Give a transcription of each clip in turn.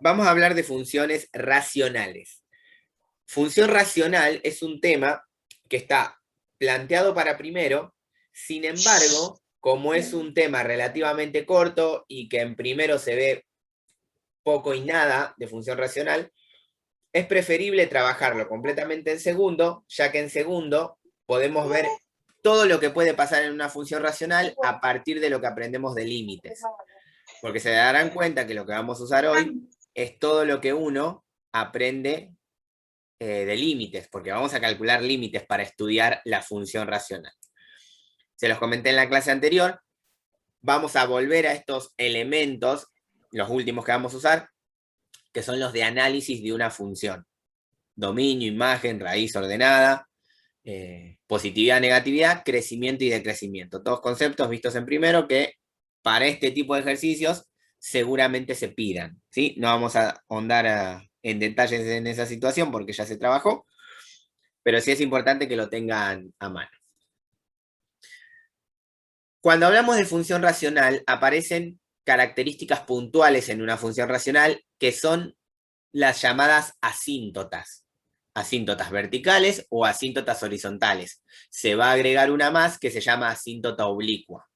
Vamos a hablar de funciones racionales. Función racional es un tema que está planteado para primero, sin embargo, como es un tema relativamente corto y que en primero se ve poco y nada de función racional, es preferible trabajarlo completamente en segundo, ya que en segundo podemos ver todo lo que puede pasar en una función racional a partir de lo que aprendemos de límites. Porque se darán cuenta que lo que vamos a usar hoy es todo lo que uno aprende de límites, porque vamos a calcular límites para estudiar la función racional. Se los comenté en la clase anterior, vamos a volver a estos elementos, los últimos que vamos a usar, que son los de análisis de una función. Dominio, imagen, raíz ordenada, positividad, negatividad, crecimiento y decrecimiento. Todos conceptos vistos en primero que para este tipo de ejercicios seguramente se pidan, ¿sí? No vamos a ahondar en detalles en esa situación porque ya se trabajó, pero sí es importante que lo tengan a mano. Cuando hablamos de función racional, aparecen características puntuales en una función racional que son las llamadas asíntotas. Asíntotas verticales o asíntotas horizontales. Se va a agregar una más que se llama asíntota oblicua.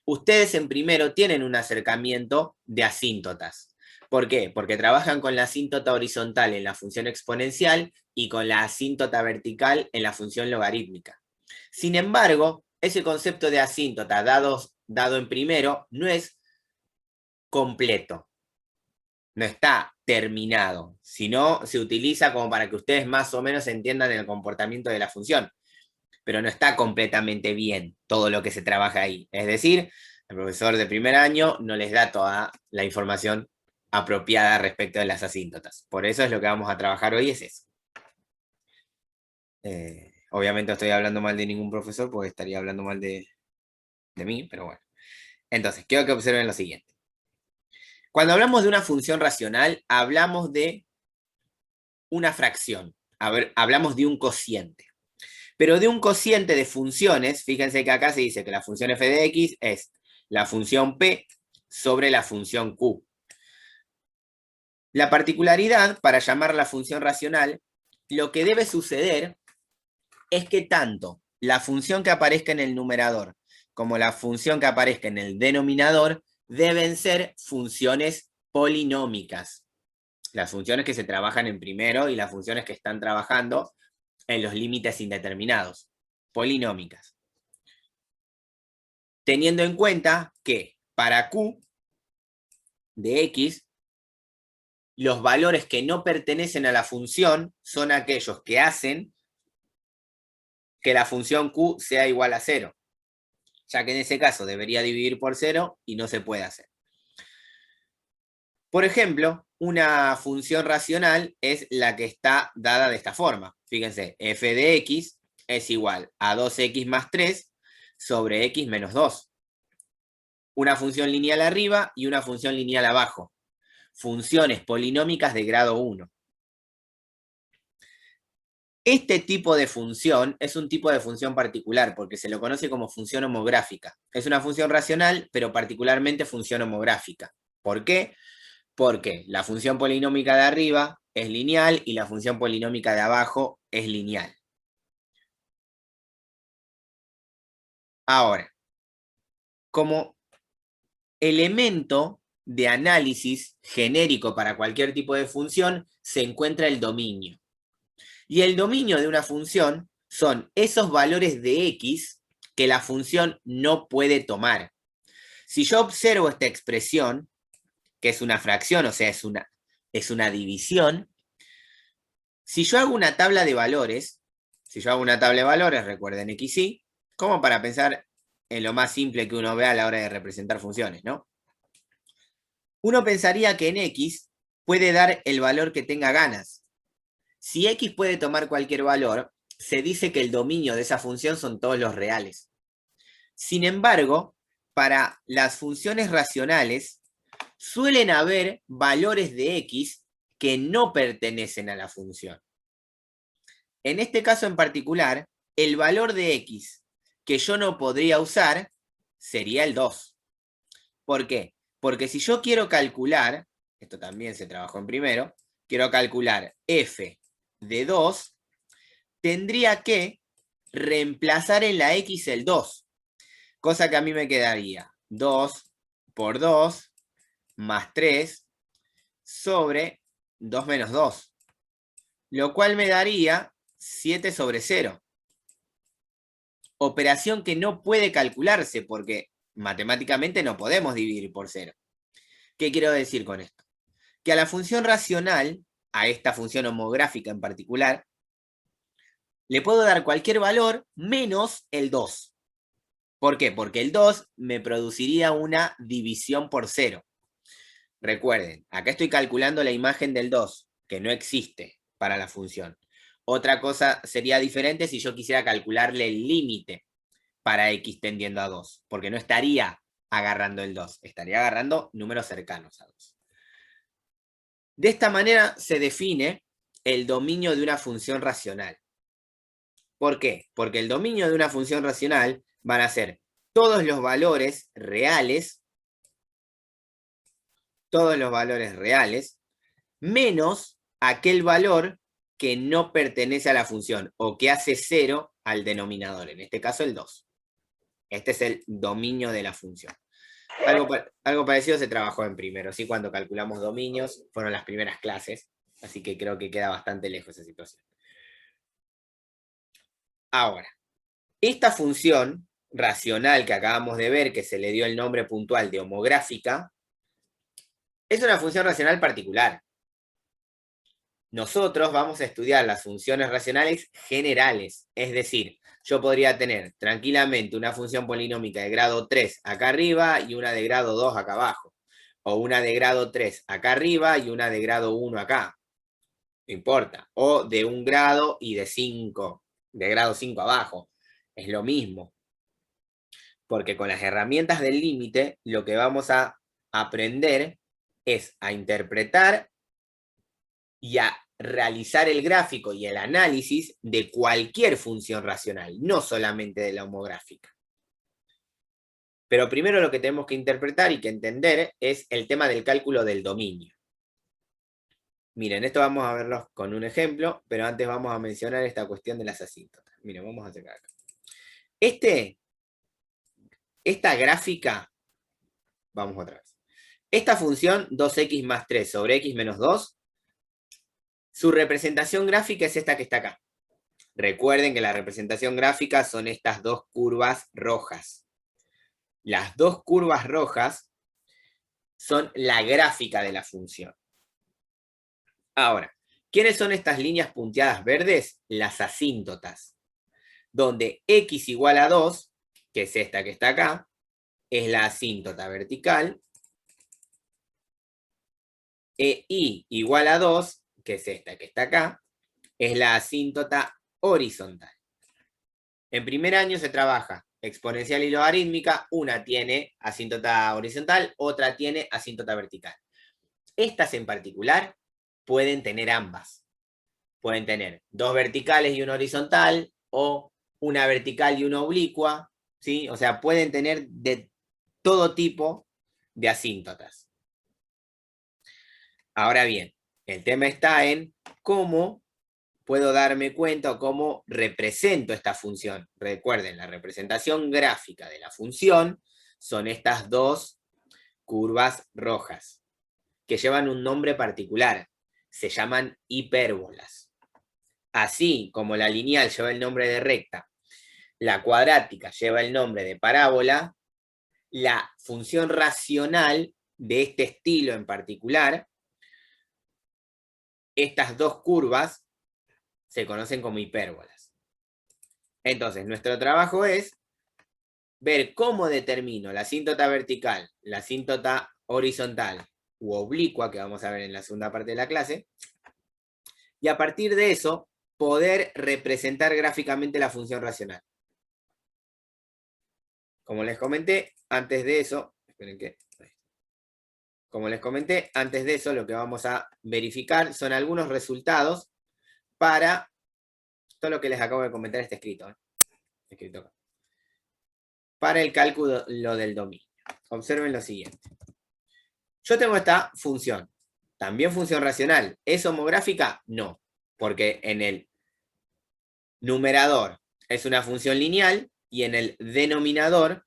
Ustedes en primero tienen un acercamiento de asíntotas. ¿Por qué? Porque trabajan con la asíntota horizontal en la función exponencial y con la asíntota vertical en la función logarítmica. Sin embargo, ese concepto de asíntota dado en primero no es completo, no está terminado, sino se utiliza como para que ustedes más o menos entiendan el comportamiento de la función, pero no está completamente bien todo lo que se trabaja ahí. Es decir, el profesor de primer año no les da toda la información apropiada respecto de las asíntotas. Por eso es lo que vamos a trabajar hoy, es eso. Obviamente no estoy hablando mal de ningún profesor, porque estaría hablando mal de mí, pero bueno. Entonces, quiero que observen lo siguiente. Cuando hablamos de una función racional, hablamos de una fracción. A ver, hablamos de un cociente. Pero de un cociente de funciones, fíjense que acá se dice que la función f de x es la función p sobre la función q. La particularidad, para llamar la función racional, lo que debe suceder es que tanto la función que aparezca en el numerador como la función que aparezca en el denominador deben ser funciones polinómicas. Las funciones que se trabajan en primero y las funciones que están trabajando en los límites indeterminados, polinómicas. Teniendo en cuenta que para Q de X, los valores que no pertenecen a la función son aquellos que hacen que la función Q sea igual a 0, ya que en ese caso debería dividir por 0 y no se puede hacer. Por ejemplo, una función racional es la que está dada de esta forma. Fíjense, f de x es igual a 2x más 3 sobre x menos 2. Una función lineal arriba y una función lineal abajo. Funciones polinómicas de grado 1. Este tipo de función es un tipo de función particular porque se lo conoce como función homográfica. Es una función racional, pero particularmente función homográfica. ¿Por qué? Porque la función polinómica de arriba es lineal y la función polinómica de abajo es lineal. Ahora, como elemento de análisis genérico para cualquier tipo de función se encuentra el dominio. Y el dominio de una función son esos valores de x que la función no puede tomar. Si yo observo esta expresión, que es una fracción, o sea, es una división, si yo hago una tabla de valores, recuerden x y, como para pensar en lo más simple que uno ve a la hora de representar funciones, ¿no? Uno pensaría que en x puede dar el valor que tenga ganas. Si x puede tomar cualquier valor, se dice que el dominio de esa función son todos los reales. Sin embargo, para las funciones racionales, suelen haber valores de x que no pertenecen a la función. En este caso en particular, el valor de x que yo no podría usar sería el 2. ¿Por qué? Porque si yo quiero calcular esto también se trabajó en primero, quiero calcular f de 2, tendría que reemplazar en la x el 2, cosa que a mí me quedaría 2 por 2 más 3 sobre 2 menos 2, lo cual me daría 7 sobre 0. Operación que no puede calcularse porque matemáticamente no podemos dividir por 0. ¿Qué quiero decir con esto? Que a la función racional, a esta función homográfica en particular, le puedo dar cualquier valor menos el 2. ¿Por qué? Porque el 2 me produciría una división por 0. Recuerden, acá estoy calculando la imagen del 2, que no existe para la función. Otra cosa sería diferente si yo quisiera calcularle el límite para x tendiendo a 2, porque no estaría agarrando el 2, estaría agarrando números cercanos a 2. De esta manera se define el dominio de una función racional. ¿Por qué? Porque el dominio de una función racional van a ser todos los valores reales, menos aquel valor que no pertenece a la función o que hace 0 al denominador, en este caso el 2. Este es el dominio de la función. Algo parecido se trabajó en primero, ¿sí? Cuando calculamos dominios, fueron las primeras clases, así que creo que queda bastante lejos esa situación. Ahora, esta función racional que acabamos de ver, que se le dio el nombre puntual de homográfica, es una función racional particular. Nosotros vamos a estudiar las funciones racionales generales, es decir, yo podría tener tranquilamente una función polinómica de grado 3 acá arriba y una de grado 2 acá abajo, o una de grado 3 acá arriba y una de grado 1 acá, no importa, o de 1 grado y de 5, de grado 5 abajo, es lo mismo, porque con las herramientas del límite lo que vamos a aprender es a interpretar y a realizar el gráfico y el análisis de cualquier función racional, no solamente de la homográfica. Pero primero lo que tenemos que interpretar y que entender es el tema del cálculo del dominio. Miren, esto vamos a verlo con un ejemplo, pero antes vamos a mencionar esta cuestión de las asíntotas. Miren, vamos a sacar acá. Esta gráfica, vamos otra vez. Esta función 2x más 3 sobre x menos 2, su representación gráfica es esta que está acá. Recuerden que la representación gráfica son estas dos curvas rojas. Las dos curvas rojas son la gráfica de la función. Ahora, ¿quiénes son estas líneas punteadas verdes? Las asíntotas. Donde x igual a 2, que es esta que está acá, es la asíntota vertical. E y igual a 2, que es esta que está acá, es la asíntota horizontal. En primer año se trabaja exponencial y logarítmica, una tiene asíntota horizontal, otra tiene asíntota vertical. Estas en particular pueden tener ambas. Pueden tener dos verticales y una horizontal, o una vertical y una oblicua, ¿sí? O sea, pueden tener de todo tipo de asíntotas. Ahora bien, el tema está en cómo puedo darme cuenta o cómo represento esta función. Recuerden, la representación gráfica de la función son estas dos curvas rojas, que llevan un nombre particular. Se llaman hipérbolas. Así como la lineal lleva el nombre de recta, la cuadrática lleva el nombre de parábola, la función racional de este estilo en particular, estas dos curvas se conocen como hipérbolas. Entonces, nuestro trabajo es ver cómo determino la asíntota vertical, la asíntota horizontal u oblicua, que vamos a ver en la segunda parte de la clase, y a partir de eso, poder representar gráficamente la función racional. Como les comenté, antes de eso, lo que vamos a verificar son algunos resultados para todo lo que les acabo de comentar está escrito. Escrito acá. Para el cálculo del dominio. Observen lo siguiente. Yo tengo esta función, también función racional. ¿Es homográfica? No, porque en el numerador es una función lineal y en el denominador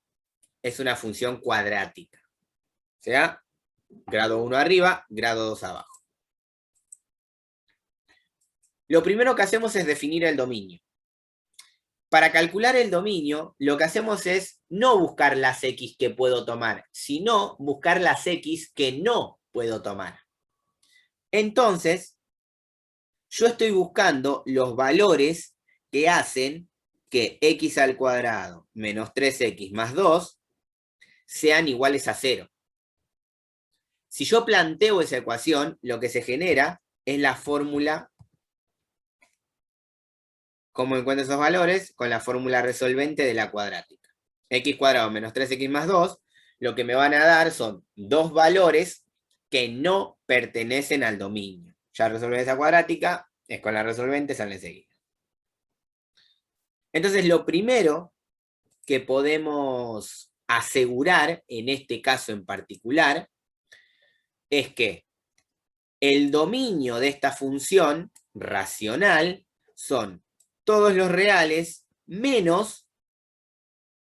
es una función cuadrática. O sea, grado 1 arriba, grado 2 abajo. Lo primero que hacemos es definir el dominio. Para calcular el dominio, lo que hacemos es no buscar las x que puedo tomar, sino buscar las x que no puedo tomar. Entonces, yo estoy buscando los valores que hacen que x al cuadrado menos 3x más 2 sean iguales a 0. Si yo planteo esa ecuación, lo que se genera es la fórmula. ¿Cómo encuentro esos valores? Con la fórmula resolvente de la cuadrática. X cuadrado menos 3x más 2, lo que me van a dar son dos valores que no pertenecen al dominio. Ya resolver esa cuadrática, es con la resolvente, sale enseguida. Entonces, lo primero que podemos asegurar, en este caso en particular, es que el dominio de esta función racional son todos los reales menos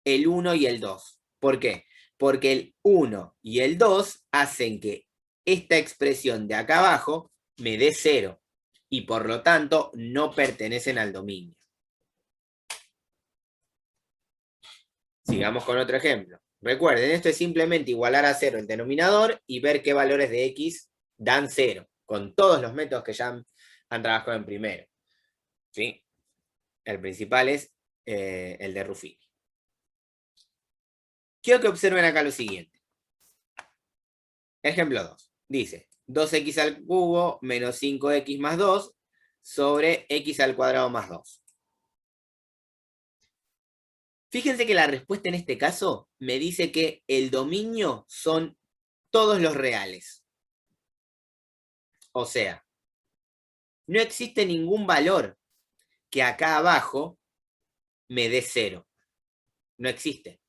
el 1 y el 2. ¿Por qué? Porque el 1 y el 2 hacen que esta expresión de acá abajo me dé 0 y por lo tanto no pertenecen al dominio. Sigamos con otro ejemplo. Recuerden, esto es simplemente igualar a 0 el denominador y ver qué valores de x dan 0, con todos los métodos que ya han trabajado en primero. ¿Sí? El principal es el de Ruffini. Quiero que observen acá lo siguiente. Ejemplo 2. Dice, 2x al cubo menos 5x más 2 sobre x al cuadrado más 2. Fíjense que la respuesta en este caso me dice que el dominio son todos los reales. O sea, no existe ningún valor que acá abajo me dé 0. No existe.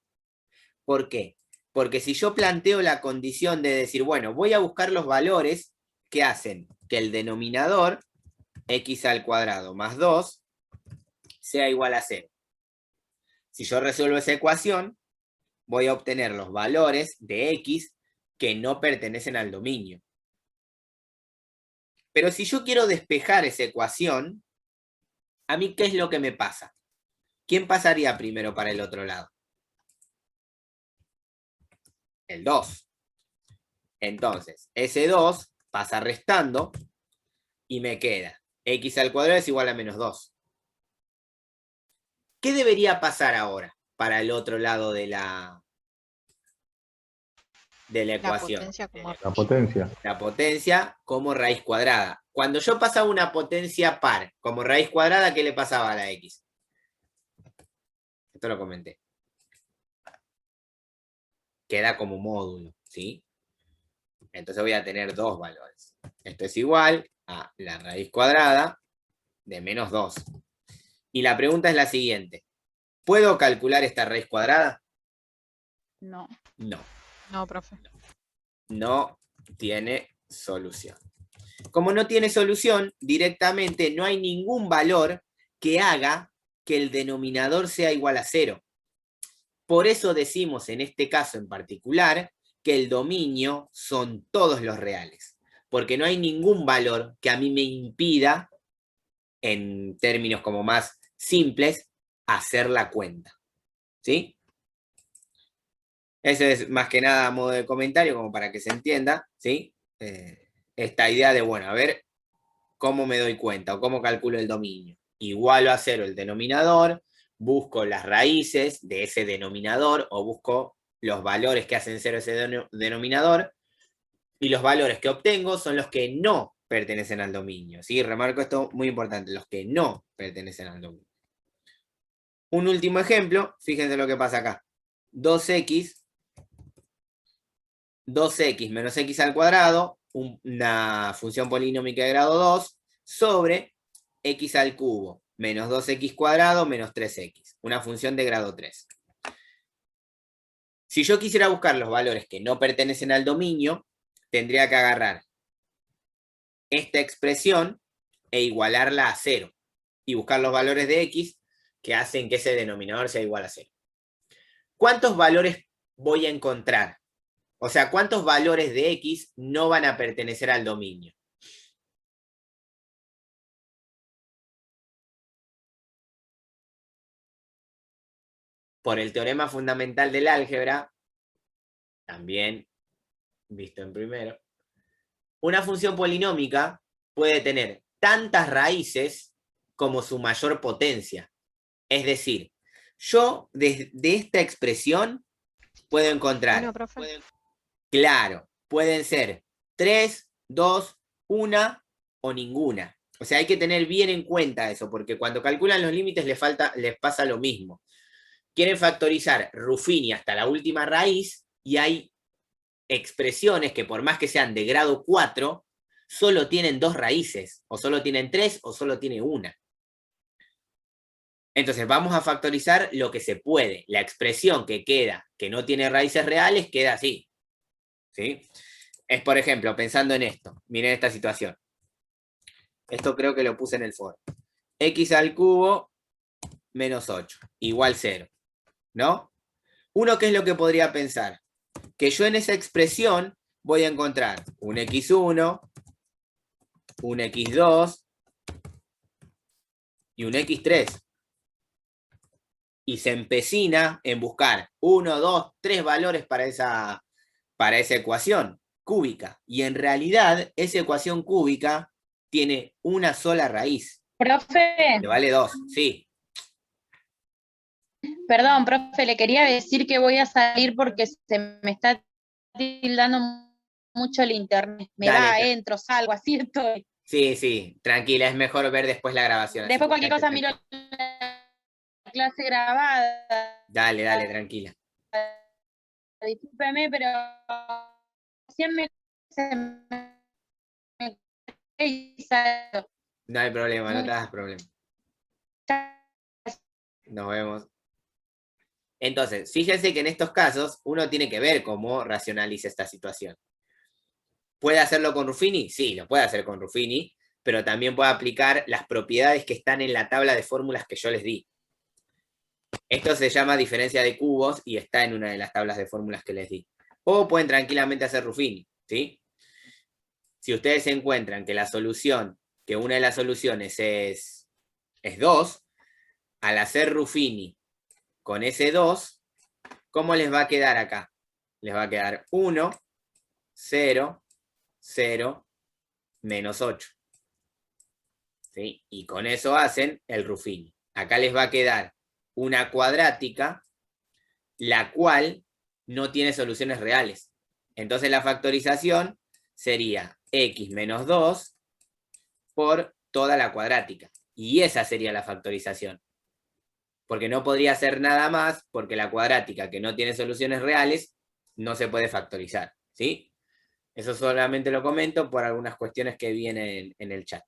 ¿Por qué? Porque si yo planteo la condición de decir, bueno, voy a buscar los valores que hacen que el denominador, x al cuadrado más 2, sea igual a 0. Si yo resuelvo esa ecuación, voy a obtener los valores de x que no pertenecen al dominio. Pero si yo quiero despejar esa ecuación, ¿a mí qué es lo que me pasa? ¿Quién pasaría primero para el otro lado? El 2. Entonces, ese 2 pasa restando y me queda x al cuadrado es igual a menos 2. ¿Qué debería pasar ahora para el otro lado de la ecuación? La potencia. La potencia como raíz cuadrada. Cuando yo pasaba una potencia par como raíz cuadrada, ¿qué le pasaba a la x? Esto lo comenté. Queda como módulo, ¿sí? Entonces voy a tener dos valores. Esto es igual a la raíz cuadrada de menos 2. Y la pregunta es la siguiente. ¿Puedo calcular esta raíz cuadrada? No. No. No, profe. No tiene solución. Como no tiene solución, directamente no hay ningún valor que haga que el denominador sea igual a 0. Por eso decimos en este caso en particular que el dominio son todos los reales, porque no hay ningún valor que a mí me impida, en términos como más simples, hacer la cuenta. ¿Sí? Ese es más que nada a modo de comentario, como para que se entienda, ¿sí? Esta idea de, bueno, a ver cómo me doy cuenta o cómo calculo el dominio. Igualo a 0 el denominador, busco las raíces de ese denominador o busco los valores que hacen 0 ese denominador y los valores que obtengo son los que no pertenecen al dominio. ¿Sí? Remarco esto muy importante, los que no pertenecen al dominio. Un último ejemplo, fíjense lo que pasa acá. 2x menos x al cuadrado, una función polinómica de grado 2, sobre x al cubo, menos 2x cuadrado, menos 3x, una función de grado 3. Si yo quisiera buscar los valores que no pertenecen al dominio, tendría que agarrar esta expresión e igualarla a 0. Y buscar los valores de x que hacen que ese denominador sea igual a 0. ¿Cuántos valores voy a encontrar? O sea, ¿cuántos valores de x no van a pertenecer al dominio? Por el teorema fundamental del álgebra, también visto en primero, una función polinómica puede tener tantas raíces como su mayor potencia. Es decir, yo de esta expresión puedo encontrar, Bueno, profe. claro, pueden ser 3, 2, 1 o ninguna. O sea, hay que tener bien en cuenta eso, porque cuando calculan los límites les pasa lo mismo. Quieren factorizar Ruffini hasta la última raíz y hay expresiones que por más que sean de grado 4, solo tienen 2 raíces, o solo tienen 3, o solo tiene una. Entonces vamos a factorizar lo que se puede. La expresión que queda, que no tiene raíces reales, queda así. ¿Sí? Es, por ejemplo, pensando en esto. Miren esta situación. Esto creo que lo puse en el foro. X al cubo menos 8, igual 0. ¿No? Uno, ¿qué es lo que podría pensar? Que yo en esa expresión voy a encontrar un x1, un x2 y un x3. Y se empecina en buscar 1, 2, 3 valores para esa ecuación cúbica. Y en realidad, esa ecuación cúbica tiene una sola raíz. Profe, Que vale 2, sí. perdón, profe, le quería decir que voy a salir porque se me está tildando mucho el internet. Me Dale, va, entro, salgo, así estoy. sí, sí, tranquila, es mejor ver después la grabación. Así Después que cualquier quédate cosa miro tranquila. la clase grabada. Dale, dale, tranquila. Discúlpeme, pero recién se me hizo No hay problema, no te muy- hagas problema. Nos vemos. Entonces, fíjense que en estos casos uno tiene que ver cómo racionaliza esta situación. ¿Puede hacerlo con Ruffini? Sí, lo puede hacer con Ruffini, pero también puede aplicar las propiedades que están en la tabla de fórmulas que yo les di. Esto se llama diferencia de cubos y está en una de las tablas de fórmulas que les di. O pueden tranquilamente hacer Ruffini, ¿sí? Si ustedes encuentran que la solución, que una de las soluciones es 2, al hacer Ruffini con ese 2, ¿cómo les va a quedar acá? Les va a quedar 1, 0, 0, menos 8. ¿Sí? Y con eso hacen el Ruffini. Acá les va a quedar una cuadrática, la cual no tiene soluciones reales. Entonces la factorización sería x menos 2 por toda la cuadrática. Y esa sería la factorización. Porque no podría ser nada más, porque la cuadrática que no tiene soluciones reales no se puede factorizar. ¿Sí? Eso solamente lo comento por algunas cuestiones que vienen en el chat.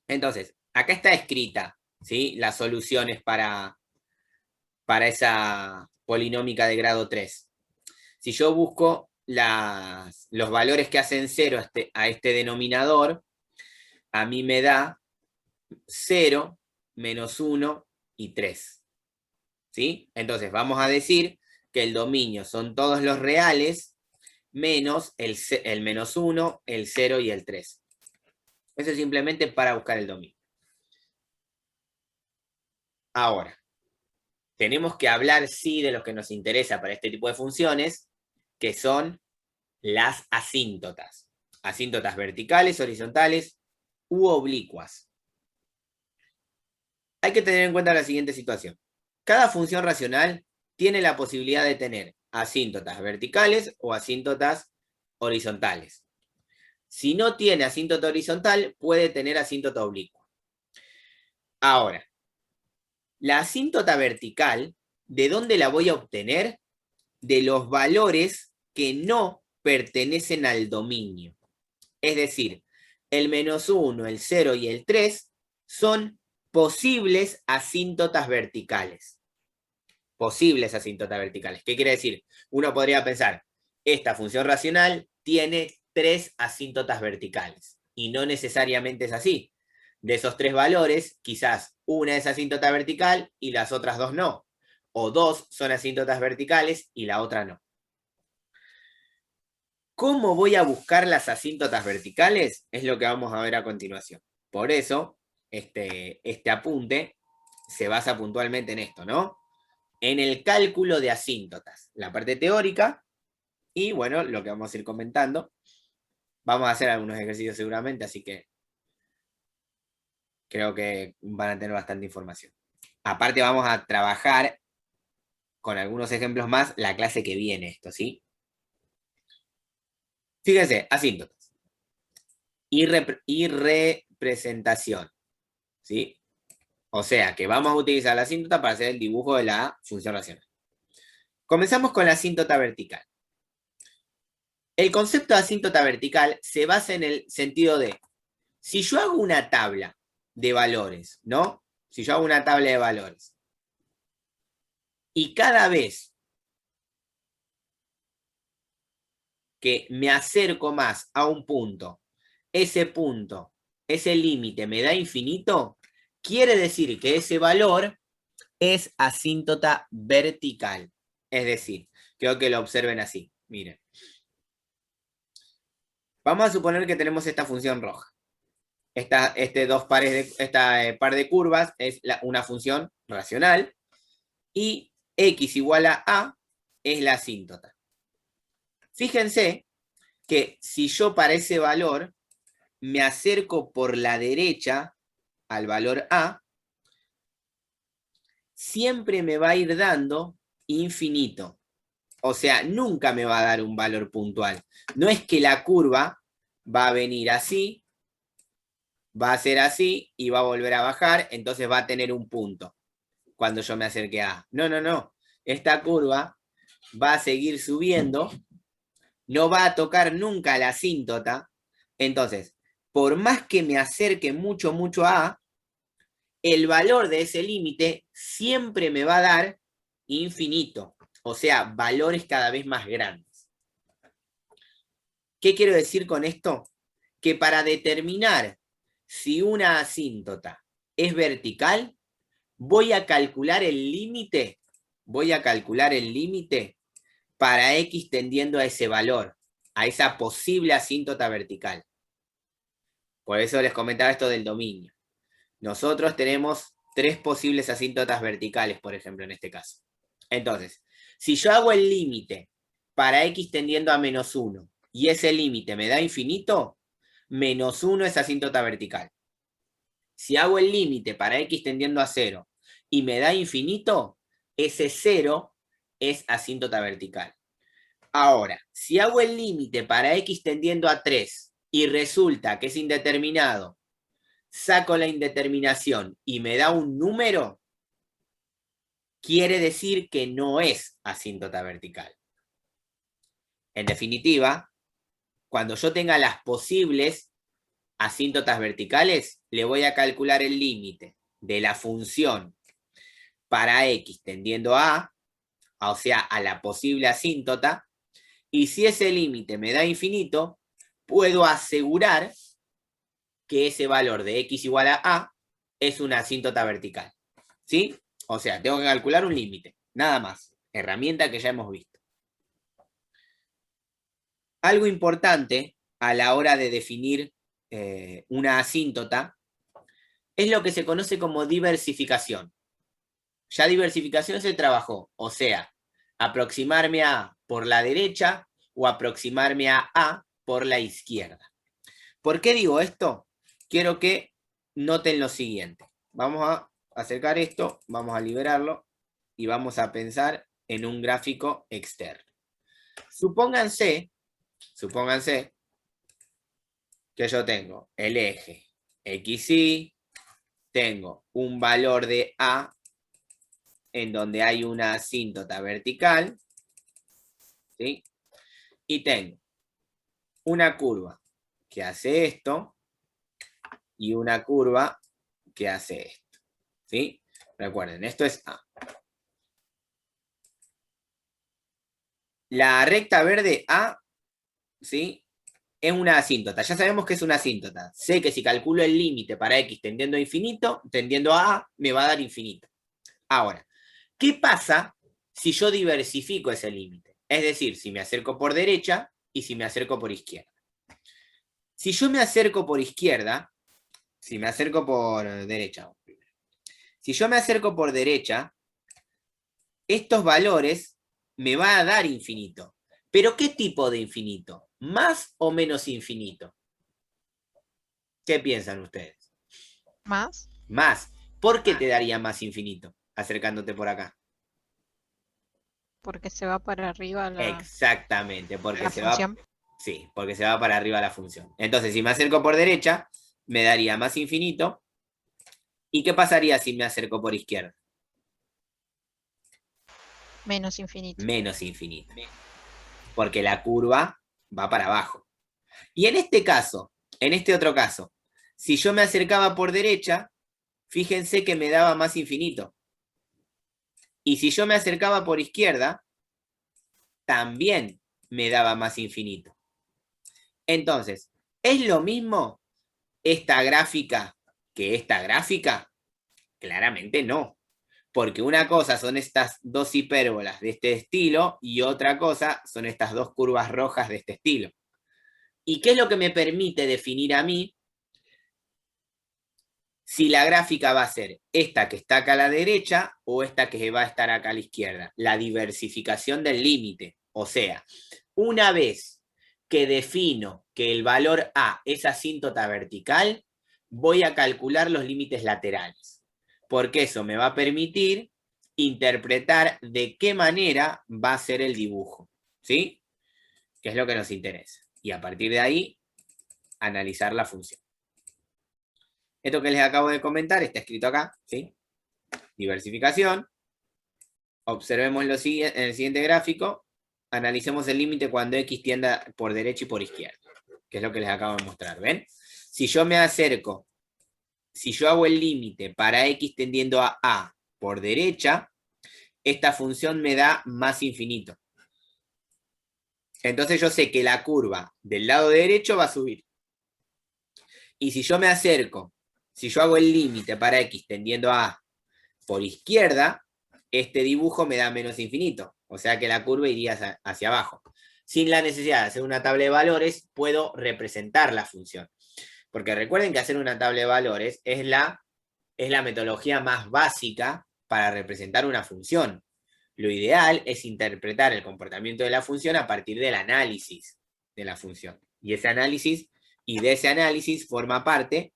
Entonces, acá está escrita, ¿sí? Las soluciones para esa polinómica de grado 3. Si yo busco los valores que hacen 0 a este denominador, a mí me da 0, menos 1 y 3. ¿Sí? Entonces, vamos a decir que el dominio son todos los reales menos el menos 1, el 0 y el 3. Eso es simplemente para buscar el dominio. Ahora, tenemos que hablar, sí, de lo que nos interesa para este tipo de funciones, que son las asíntotas. Asíntotas verticales, horizontales u oblicuas. Hay que tener en cuenta la siguiente situación. Cada función racional tiene la posibilidad de tener asíntotas verticales o asíntotas horizontales. Si no tiene asíntota horizontal, puede tener asíntota oblicua. Ahora, la asíntota vertical, ¿de dónde la voy a obtener? De los valores que no pertenecen al dominio. Es decir, el menos 1, el 0 y el 3 son posibles asíntotas verticales. Posibles asíntotas verticales. ¿Qué quiere decir? Uno podría pensar, esta función racional tiene 3 asíntotas verticales. y no necesariamente es así. De esos 3 valores, quizás una es asíntota vertical y las otras 2 no. O 2 son asíntotas verticales y la otra no. ¿Cómo voy a buscar las asíntotas verticales? Es lo que vamos a ver a continuación. Por eso, este apunte se basa puntualmente en esto, ¿no? En el cálculo de asíntotas. La parte teórica y, bueno, lo que vamos a ir comentando. Vamos a hacer algunos ejercicios seguramente, así que creo que van a tener bastante información. Aparte vamos a trabajar con algunos ejemplos más la clase que viene esto, ¿sí? Fíjense, asíntotas. Y representación, ¿sí? O sea, que vamos a utilizar la asíntota para hacer el dibujo de la función racional. Comenzamos con la asíntota vertical. El concepto de asíntota vertical se basa en el sentido de, si yo hago una tabla de valores, ¿no? Si yo hago una tabla de valores, y cada vez que me acerco más a un punto, ese límite me da infinito, quiere decir que ese valor es asíntota vertical. Es decir, creo que lo observen así. Miren. Vamos a suponer que tenemos esta función roja. Esta par de curvas es una función racional y x igual a a es la asíntota. Fíjense que si yo para ese valor me acerco por la derecha al valor a, siempre me va a ir dando infinito. O sea, nunca me va a dar un valor puntual. No es que la curva va a venir así, va a ser así y va a volver a bajar, entonces va a tener un punto cuando yo me acerque a A. No, no, no. Esta curva va a seguir subiendo, no va a tocar nunca la asíntota. Entonces, por más que me acerque mucho, mucho a A, el valor de ese límite siempre me va a dar infinito. O sea, valores cada vez más grandes. ¿Qué quiero decir con esto? Que para determinar si una asíntota es vertical, voy a calcular el límite para x tendiendo a ese valor, a esa posible asíntota vertical. Por eso les comentaba esto del dominio. Nosotros tenemos 3 posibles asíntotas verticales, por ejemplo, en este caso. Entonces, si yo hago el límite para x tendiendo a -1 y ese límite me da infinito, -1 es asíntota vertical. Si hago el límite para x tendiendo a 0 y me da infinito, ese 0 es asíntota vertical. Ahora, si hago el límite para x tendiendo a 3 y resulta que es indeterminado, saco la indeterminación y me da un número, quiere decir que no es asíntota vertical. En definitiva, cuando yo tenga las posibles asíntotas verticales, le voy a calcular el límite de la función para x tendiendo a A, o sea, a la posible asíntota, y si ese límite me da infinito, puedo asegurar que ese valor de x igual a A es una asíntota vertical. ¿Sí? O sea, tengo que calcular un límite, nada más. Herramienta que ya hemos visto. Algo importante a la hora de definir una asíntota es lo que se conoce como diversificación. Ya diversificación se trabajó, o sea, aproximarme a A por la derecha o aproximarme a A por la izquierda. ¿Por qué digo esto? Quiero que noten lo siguiente. Vamos a acercar esto, vamos a liberarlo y vamos a pensar en un gráfico externo. Supónganse que yo tengo el eje XY, tengo un valor de A en donde hay una asíntota vertical, ¿sí? Y tengo una curva que hace esto y una curva que hace esto, ¿sí? Recuerden, esto es A. La recta verde A, ¿sí? es una asíntota. Ya sabemos que es una asíntota. Sé que si calculo el límite para x tendiendo a infinito, tendiendo a A, me va a dar infinito. Ahora, ¿qué pasa si yo diversifico ese límite? Es decir, si me acerco por derecha y si me acerco por izquierda. Si yo me acerco por izquierda, si me acerco por derecha, si yo me acerco por derecha, estos valores me va a dar infinito. ¿Pero qué tipo de infinito? ¿Más o menos infinito? ¿Qué piensan ustedes? Más. Más. ¿Por qué te daría más infinito acercándote por acá? Porque se va para arriba Exactamente, porque la se va, función. sí, porque se va para arriba la función. Entonces, si me acerco por derecha, me daría más infinito. ¿Y qué pasaría si me acerco por izquierda? Menos infinito. Menos infinito. Porque la curva va para abajo. Y en este caso, en este otro caso, si yo me acercaba por derecha, fíjense que me daba más infinito. Y si yo me acercaba por izquierda, también me daba más infinito. Entonces, ¿es lo mismo esta gráfica que esta gráfica? Claramente no. Porque una cosa son estas dos hipérbolas de este estilo y otra cosa son estas dos curvas rojas de este estilo. ¿Y qué es lo que me permite definir a mí si la gráfica va a ser esta que está acá a la derecha o esta que va a estar acá a la izquierda? La diversificación del límite. O sea, una vez que defino que el valor A es asíntota vertical, voy a calcular los límites laterales. Porque eso me va a permitir interpretar de qué manera va a ser el dibujo. ¿Sí? Que es lo que nos interesa. Y a partir de ahí, analizar la función. Esto que les acabo de comentar está escrito acá, ¿sí? Diversificación. Observemos en el siguiente gráfico. Analicemos el límite cuando x tienda por derecha y por izquierda, que es lo que les acabo de mostrar, ¿ven? Si yo me acerco, si yo hago el límite para x tendiendo a A por derecha, esta función me da más infinito. Entonces yo sé que la curva del lado derecho va a subir. Y si yo me acerco, si yo hago el límite para x tendiendo a A por izquierda, este dibujo me da menos infinito. O sea que la curva iría hacia abajo. Sin la necesidad de hacer una tabla de valores, puedo representar la función. Porque recuerden que hacer una tabla de valores es la metodología más básica para representar una función. Lo ideal es interpretar el comportamiento de la función a partir del análisis de la función. Y de ese análisis forma parte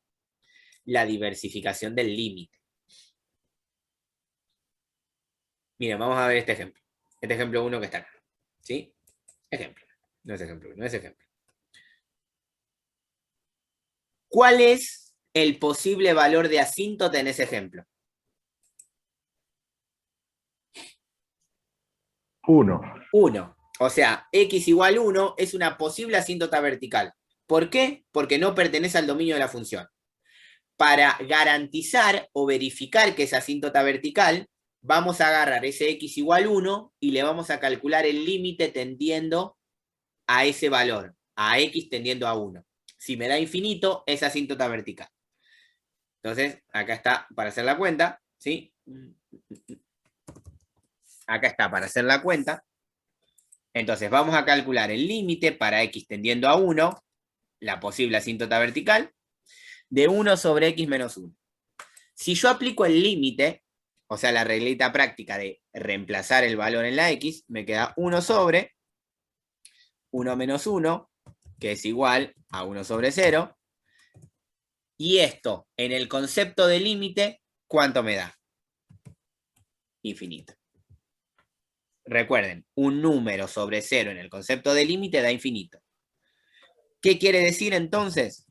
la diversificación del límite. Miren, vamos a ver este ejemplo. Este ejemplo 1 que está acá. ¿Sí? Ejemplo. No es ejemplo 1, es ejemplo. ¿Cuál es el posible valor de asíntota en ese ejemplo? 1. 1. O sea, x igual 1 es una posible asíntota vertical. ¿Por qué? Porque no pertenece al dominio de la función. Para garantizar o verificar que es asíntota vertical, vamos a agarrar ese x igual 1 y le vamos a calcular el límite tendiendo a ese valor, a x tendiendo a 1. Si me da infinito, es asíntota vertical. Entonces, acá está para hacer la cuenta, ¿sí? Acá está para hacer la cuenta. Entonces, vamos a calcular el límite para x tendiendo a 1, la posible asíntota vertical, de 1 sobre x menos 1. Si yo aplico el límite, o sea, la reglita práctica de reemplazar el valor en la x, me queda 1 sobre 1 menos 1, que es igual a 1 sobre 0. Y esto, en el concepto de límite, ¿cuánto me da? Infinito. Recuerden, un número sobre 0 en el concepto de límite da infinito. ¿Qué quiere decir entonces?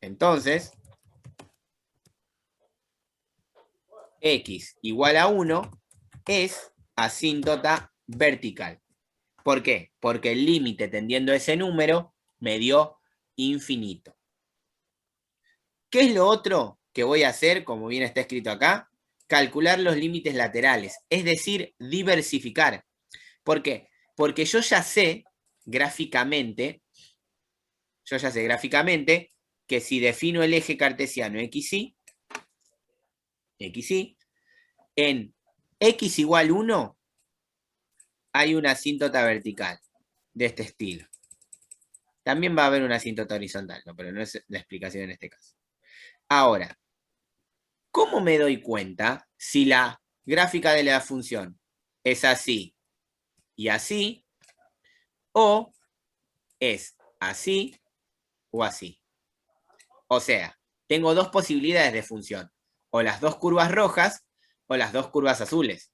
Entonces, x igual a 1 es asíntota vertical. ¿Por qué? Porque el límite tendiendo a ese número me dio infinito. ¿Qué es lo otro que voy a hacer, como bien está escrito acá? Calcular los límites laterales, es decir, diversificar. ¿Por qué? Porque yo ya sé, gráficamente, yo ya sé gráficamente que si defino el eje cartesiano XY, en X igual 1 hay una asíntota vertical de este estilo. También va a haber una asíntota horizontal, ¿no? Pero no es la explicación en este caso. Ahora, ¿cómo me doy cuenta si la gráfica de la función es así y así, o es así o así? O sea, tengo dos posibilidades de función, o las dos curvas rojas o las dos curvas azules.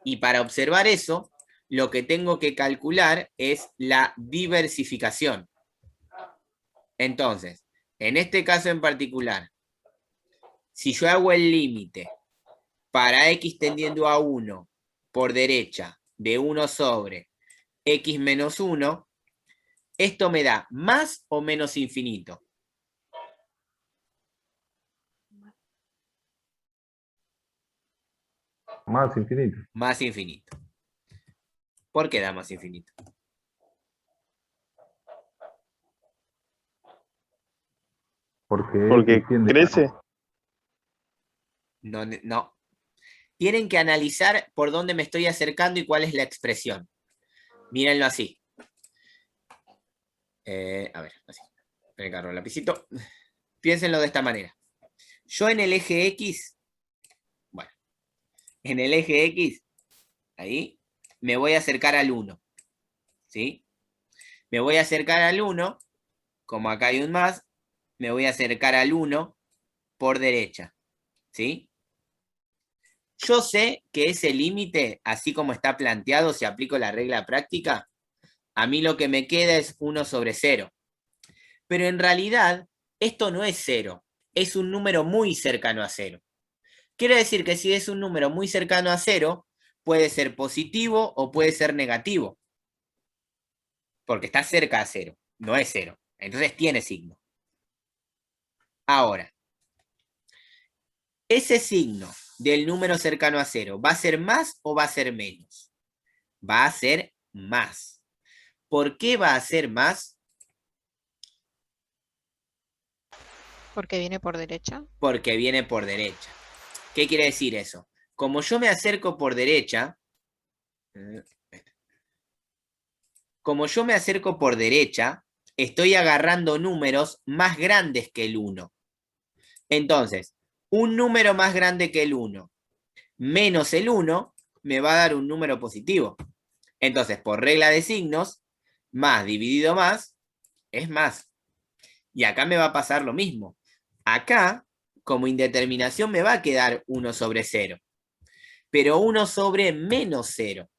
Y para observar eso, lo que tengo que calcular es la diversificación. Entonces, en este caso en particular, si yo hago el límite para x tendiendo a 1 por derecha de 1 sobre x menos 1, esto me da más o menos infinito. Más infinito. Más infinito. ¿Por qué da más infinito? Porque crece. No, no. Tienen que analizar por dónde me estoy acercando y cuál es la expresión. Mírenlo así. A ver, así. Me agarro el lapicito. Piénsenlo de esta manera. Yo en el eje X, bueno, en el eje X, ahí, me voy a acercar al 1. ¿Sí? Me voy a acercar al 1, como acá hay un más, me voy a acercar al 1 por derecha. ¿Sí? Yo sé que ese límite, así como está planteado, si aplico la regla práctica, a mí lo que me queda es 1 sobre 0. Pero en realidad, esto no es 0, es un número muy cercano a 0. Quiere decir que si es un número muy cercano a 0, puede ser positivo o puede ser negativo. Porque está cerca a 0, no es 0. Entonces tiene signo. Ahora, ese signo del número cercano a 0, ¿va a ser más o va a ser menos? Va a ser más. ¿Por qué va a ser más? Porque viene por derecha. Porque viene por derecha. ¿Qué quiere decir eso? Como yo me acerco por derecha, estoy agarrando números más grandes que el 1. Entonces, un número más grande que el 1 menos el 1 me va a dar un número positivo. Entonces, por regla de signos, más dividido más es más. Y acá me va a pasar lo mismo. Acá, como indeterminación, me va a quedar 1 sobre 0. Pero 1 sobre menos 0.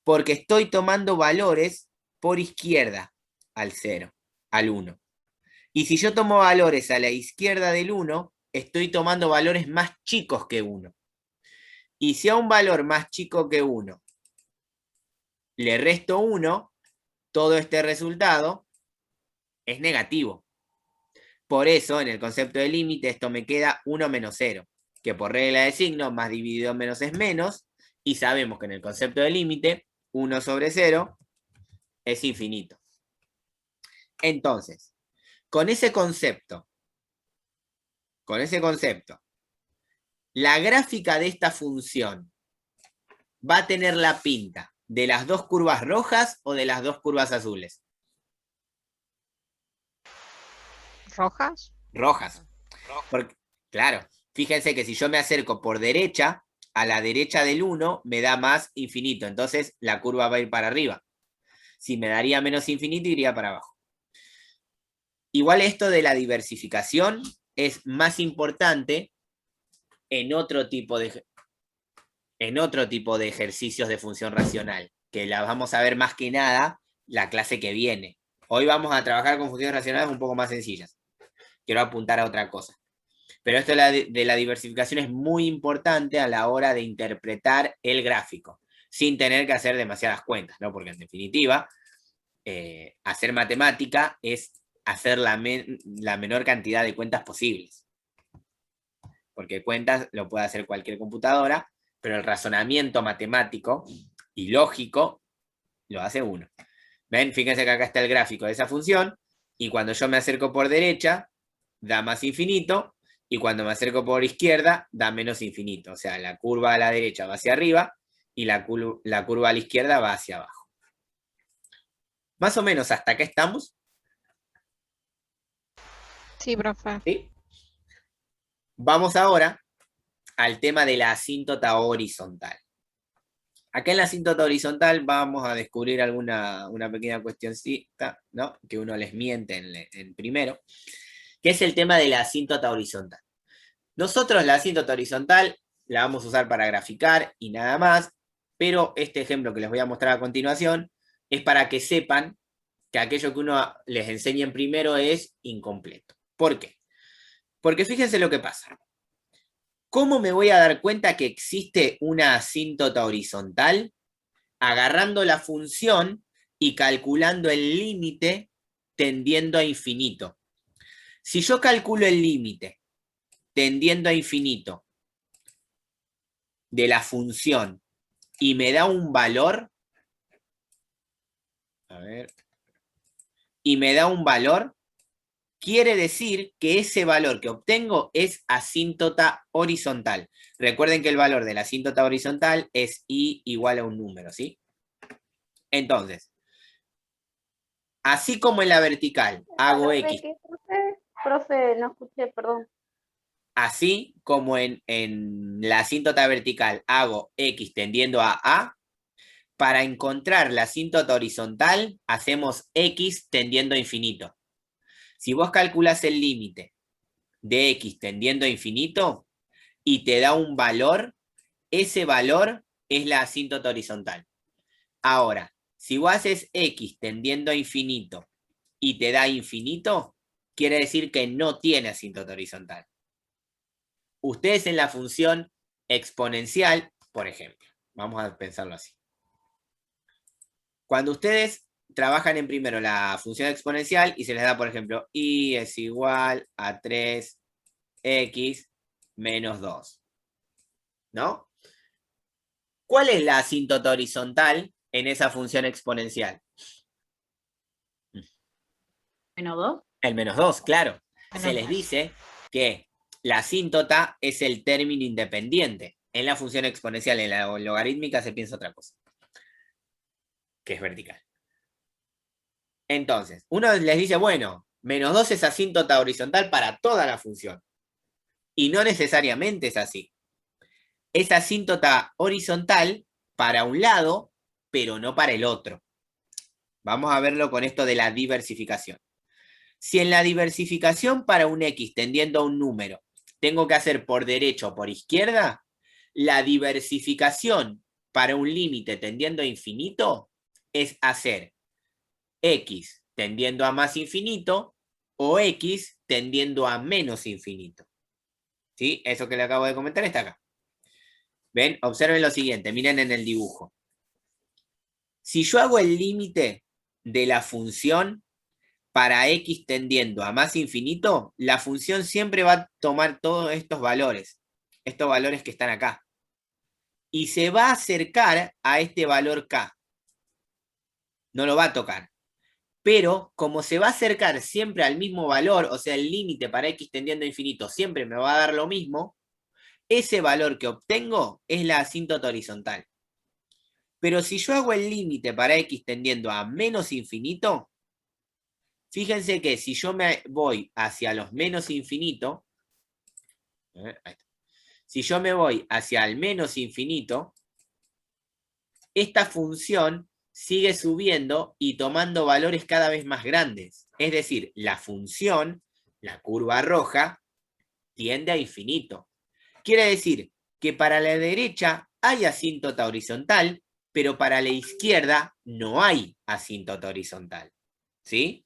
Porque estoy tomando valores por izquierda al 0, al 1. Y si yo tomo valores a la izquierda del 1, estoy tomando valores más chicos que 1. Y si a un valor más chico que 1 le resto 1, todo este resultado es negativo. Por eso, en el concepto de límite, esto me queda 1 menos 0, que por regla de signo, más dividido menos es menos, y sabemos que en el concepto de límite, 1 sobre 0 es infinito. Entonces, con ese concepto, la gráfica de esta función va a tener la pinta de las dos curvas rojas o de las dos curvas azules. ¿Rojas? Rojas. Porque, claro, fíjense que si yo me acerco por derecha, a la derecha del 1 me da más infinito, entonces la curva va a ir para arriba. Si me daría menos infinito, iría para abajo. Igual esto de la diversificación es más importante en otro tipo de ejercicios de función racional, que la vamos a ver más que nada la clase que viene. Hoy vamos a trabajar con funciones racionales un poco más sencillas. Quiero apuntar a otra cosa. Pero esto de la diversificación es muy importante a la hora de interpretar el gráfico, sin tener que hacer demasiadas cuentas, ¿no? Porque en definitiva, hacer matemática es hacer la menor cantidad de cuentas posibles. Porque cuentas lo puede hacer cualquier computadora, pero el razonamiento matemático y lógico lo hace uno. ¿Ven? Fíjense que acá está el gráfico de esa función, y cuando yo me acerco por derecha, da más infinito, y cuando me acerco por izquierda, da menos infinito. O sea, la curva a la derecha va hacia arriba, y la curva a la izquierda va hacia abajo. Más o menos hasta acá estamos. Sí, profe. ¿Sí? Vamos ahora al tema de la asíntota horizontal. Acá en la asíntota horizontal vamos a descubrir una pequeña cuestioncita, ¿no? Que uno les miente en primero, que es el tema de la asíntota horizontal. Nosotros la asíntota horizontal la vamos a usar para graficar y nada más, pero este ejemplo que les voy a mostrar a continuación es para que sepan que aquello que uno les enseña en primero es incompleto. ¿Por qué? Porque fíjense lo que pasa. ¿Cómo me voy a dar cuenta que existe una asíntota horizontal? Agarrando la función y calculando el límite tendiendo a infinito. Si yo calculo el límite tendiendo a infinito de la función y me da un valor, a ver, y me da un valor, quiere decir que ese valor que obtengo es asíntota horizontal. Recuerden que el valor de la asíntota horizontal es i igual a un número, ¿sí? Entonces, así como en la vertical hago x. Profe, no escuché, perdón. Así como en la asíntota vertical hago x tendiendo a a, para encontrar la asíntota horizontal hacemos x tendiendo a infinito. Si vos calculás el límite de x tendiendo a infinito y te da un valor, ese valor es la asíntota horizontal. Ahora, si vos haces x tendiendo a infinito y te da infinito, quiere decir que no tiene asíntota horizontal. Ustedes en la función exponencial, por ejemplo, vamos a pensarlo así. Cuando ustedes trabajan en primero la función exponencial y se les da, por ejemplo, y es igual a 3x menos 2, ¿no? ¿Cuál es la asíntota horizontal en esa función exponencial? ¿Menos 2? El menos 2, claro. Se Menos les dos. dice que la asíntota es el término independiente. En la función exponencial, en la logarítmica, se piensa otra cosa, que es vertical. Entonces, uno les dice, bueno, menos 2 es asíntota horizontal para toda la función. Y no necesariamente es así. Es asíntota horizontal para un lado, pero no para el otro. Vamos a verlo con esto de la diversificación. Si en la diversificación para un x tendiendo a un número tengo que hacer por derecha o por izquierda, la diversificación para un límite tendiendo a infinito es hacer x tendiendo a más infinito o x tendiendo a menos infinito. ¿Sí? Eso que le acabo de comentar está acá. ¿Ven? Observen lo siguiente, miren en el dibujo. Si yo hago el límite de la función para x tendiendo a más infinito, la función siempre va a tomar todos estos valores que están acá, y se va a acercar a este valor k. No lo va a tocar. Pero como se va a acercar siempre al mismo valor, o sea, el límite para x tendiendo a infinito siempre me va a dar lo mismo, ese valor que obtengo es la asíntota horizontal. Pero si yo hago el límite para x tendiendo a menos infinito, fíjense que si yo me voy hacia los menos infinito, si yo me voy hacia el menos infinito, esta función sigue subiendo y tomando valores cada vez más grandes. Es decir, la función, la curva roja, tiende a infinito. Quiere decir que para la derecha hay asíntota horizontal, pero para la izquierda no hay asíntota horizontal. ¿Sí?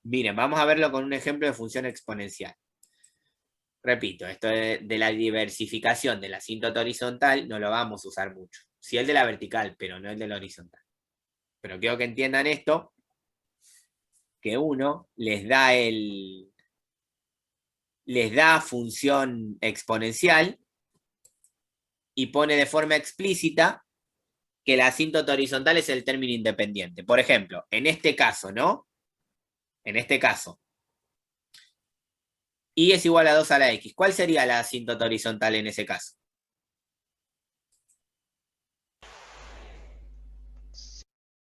Miren, vamos a verlo con un ejemplo de función exponencial. Repito, esto de la diversificación de la asíntota horizontal no lo vamos a usar mucho. Sí el de la vertical, pero no el de la horizontal. Pero quiero que entiendan esto, que uno les da función exponencial y pone de forma explícita que la asíntota horizontal es el término independiente. Por ejemplo, en este caso, ¿no? En este caso, y es igual a 2 a la x. ¿Cuál sería la asíntota horizontal en ese caso?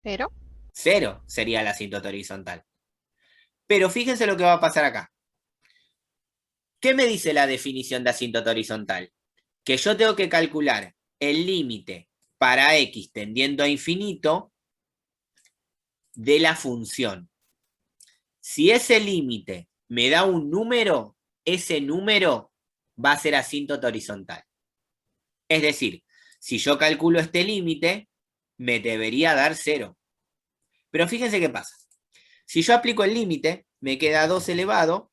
0. 0 sería la asíntota horizontal. Pero fíjense lo que va a pasar acá. ¿Qué me dice la definición de asíntota horizontal? Que yo tengo que calcular el límite para x tendiendo a infinito de la función. Si ese límite me da un número, ese número va a ser asíntota horizontal. Es decir, si yo calculo este límite, me debería dar 0. Pero fíjense qué pasa. Si yo aplico el límite, me queda 2 elevado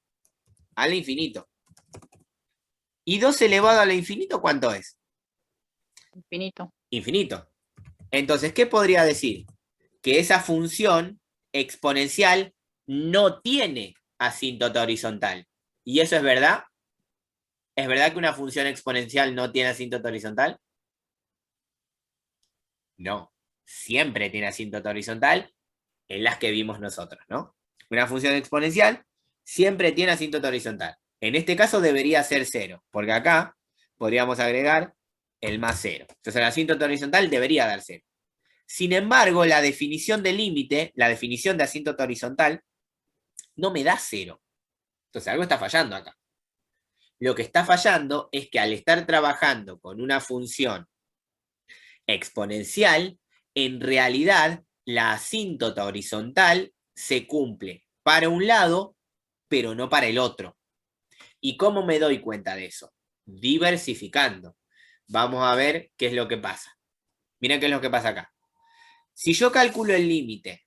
al infinito. ¿Y 2 elevado al infinito cuánto es? Infinito. Infinito. Entonces, ¿qué podría decir? Que esa función exponencial no tiene asíntota horizontal. ¿Y eso es verdad? ¿Es verdad que una función exponencial no tiene asíntota horizontal? No. Siempre tiene asíntota horizontal en las que vimos nosotros, ¿no? Una función exponencial siempre tiene asíntota horizontal. En este caso debería ser 0, porque acá podríamos agregar el más 0. Entonces la asíntota horizontal debería dar 0. Sin embargo, la definición de límite, la definición de asíntota horizontal, no me da 0. Entonces algo está fallando acá. Lo que está fallando es que al estar trabajando con una función exponencial, en realidad la asíntota horizontal se cumple para un lado, pero no para el otro. ¿Y cómo me doy cuenta de eso? Diversificando. Vamos a ver qué es lo que pasa. Miren qué es lo que pasa acá. Si yo calculo el límite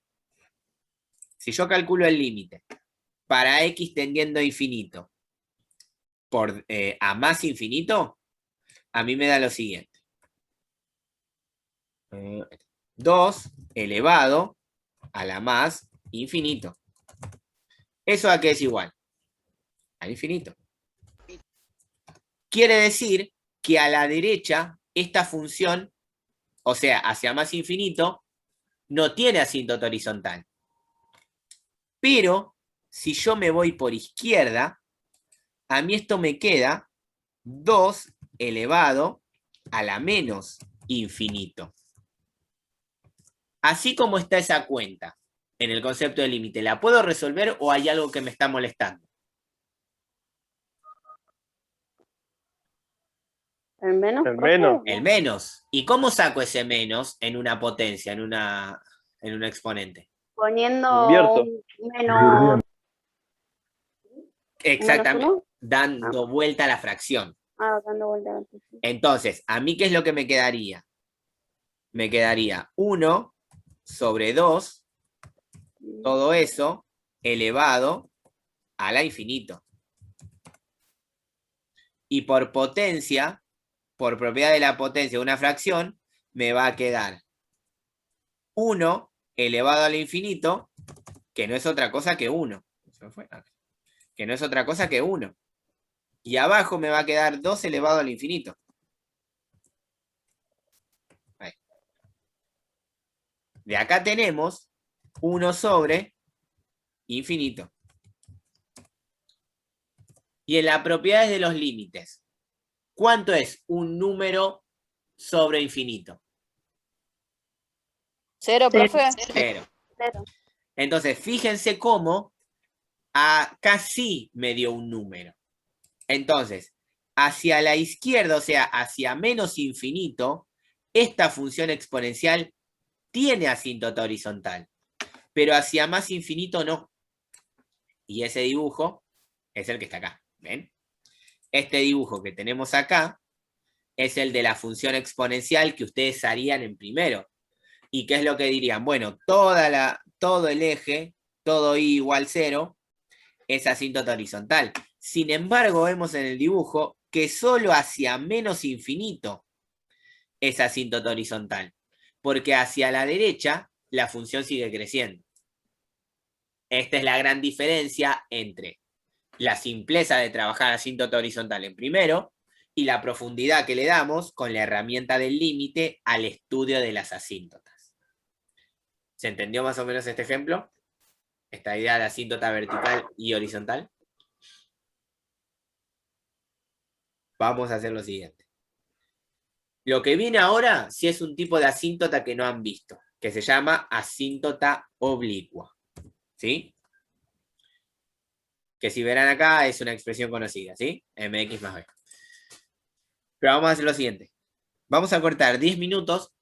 para x tendiendo a infinito por a más infinito, a mí me da lo siguiente. 2 elevado a la más infinito. ¿Eso a qué es igual? Al infinito. Quiere decir que a la derecha esta función, o sea, hacia más infinito, no tiene asíntota horizontal. Pero si yo me voy por izquierda, a mí esto me queda 2 elevado a la menos infinito. Así como está esa cuenta en el concepto de límite, ¿la puedo resolver o hay algo que me está molestando? ¿El menos? El profe? menos. El menos. ¿Y cómo saco ese menos en una potencia, en un exponente? Poniendo Invierto. un menos. Exactamente. ¿1? Dando vuelta a la fracción. Dando vuelta. Entonces, ¿a mí qué es lo que me quedaría? Me quedaría 1 sobre 2, todo eso, elevado a la infinito. Y por potencia, por propiedad de la potencia de una fracción, me va a quedar 1 elevado al infinito, que no es otra cosa que 1. Que no es otra cosa que 1. Y abajo me va a quedar 2 elevado al infinito. Ahí. De acá tenemos 1 sobre infinito. Y en las propiedades de los límites, ¿cuánto es un número sobre infinito? 0, profe. 0. 0. Entonces, fíjense cómo acá sí me dio un número. Entonces, hacia la izquierda, o sea, hacia menos infinito, esta función exponencial tiene asíntota horizontal, pero hacia más infinito no. Y ese dibujo es el que está acá, ¿ven? Este dibujo que tenemos acá es el de la función exponencial que ustedes harían en primero. ¿Y qué es lo que dirían? Bueno, todo el eje, todo i igual 0, es asíntota horizontal. Sin embargo, vemos en el dibujo que solo hacia menos infinito es asíntota horizontal, porque hacia la derecha la función sigue creciendo. Esta es la gran diferencia entre la simpleza de trabajar asíntota horizontal en primero y la profundidad que le damos con la herramienta del límite al estudio de las asíntotas. ¿Se entendió más o menos este ejemplo? Esta idea de asíntota vertical y horizontal. Vamos a hacer lo siguiente. Lo que viene ahora sí es un tipo de asíntota que no han visto, que se llama asíntota oblicua. ¿Sí? Que si verán acá es una expresión conocida, ¿sí? Mx más b. Pero vamos a hacer lo siguiente. Vamos a cortar 10 minutos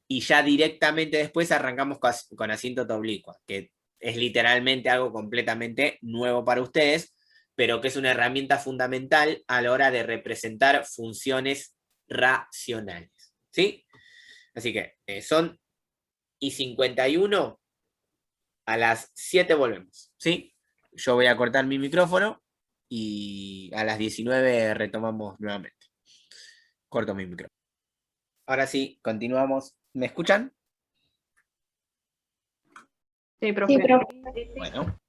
y ya directamente después arrancamos con asíntota oblicua, que es literalmente algo completamente nuevo para ustedes, pero que es una herramienta fundamental a la hora de representar funciones racionales. ¿Sí? Así que son y 51, a las 7 volvemos. ¿Sí? Yo voy a cortar mi micrófono y a las 19 retomamos nuevamente. Corto mi micrófono. Ahora sí, continuamos. ¿Me escuchan? Sí, profe. Bueno.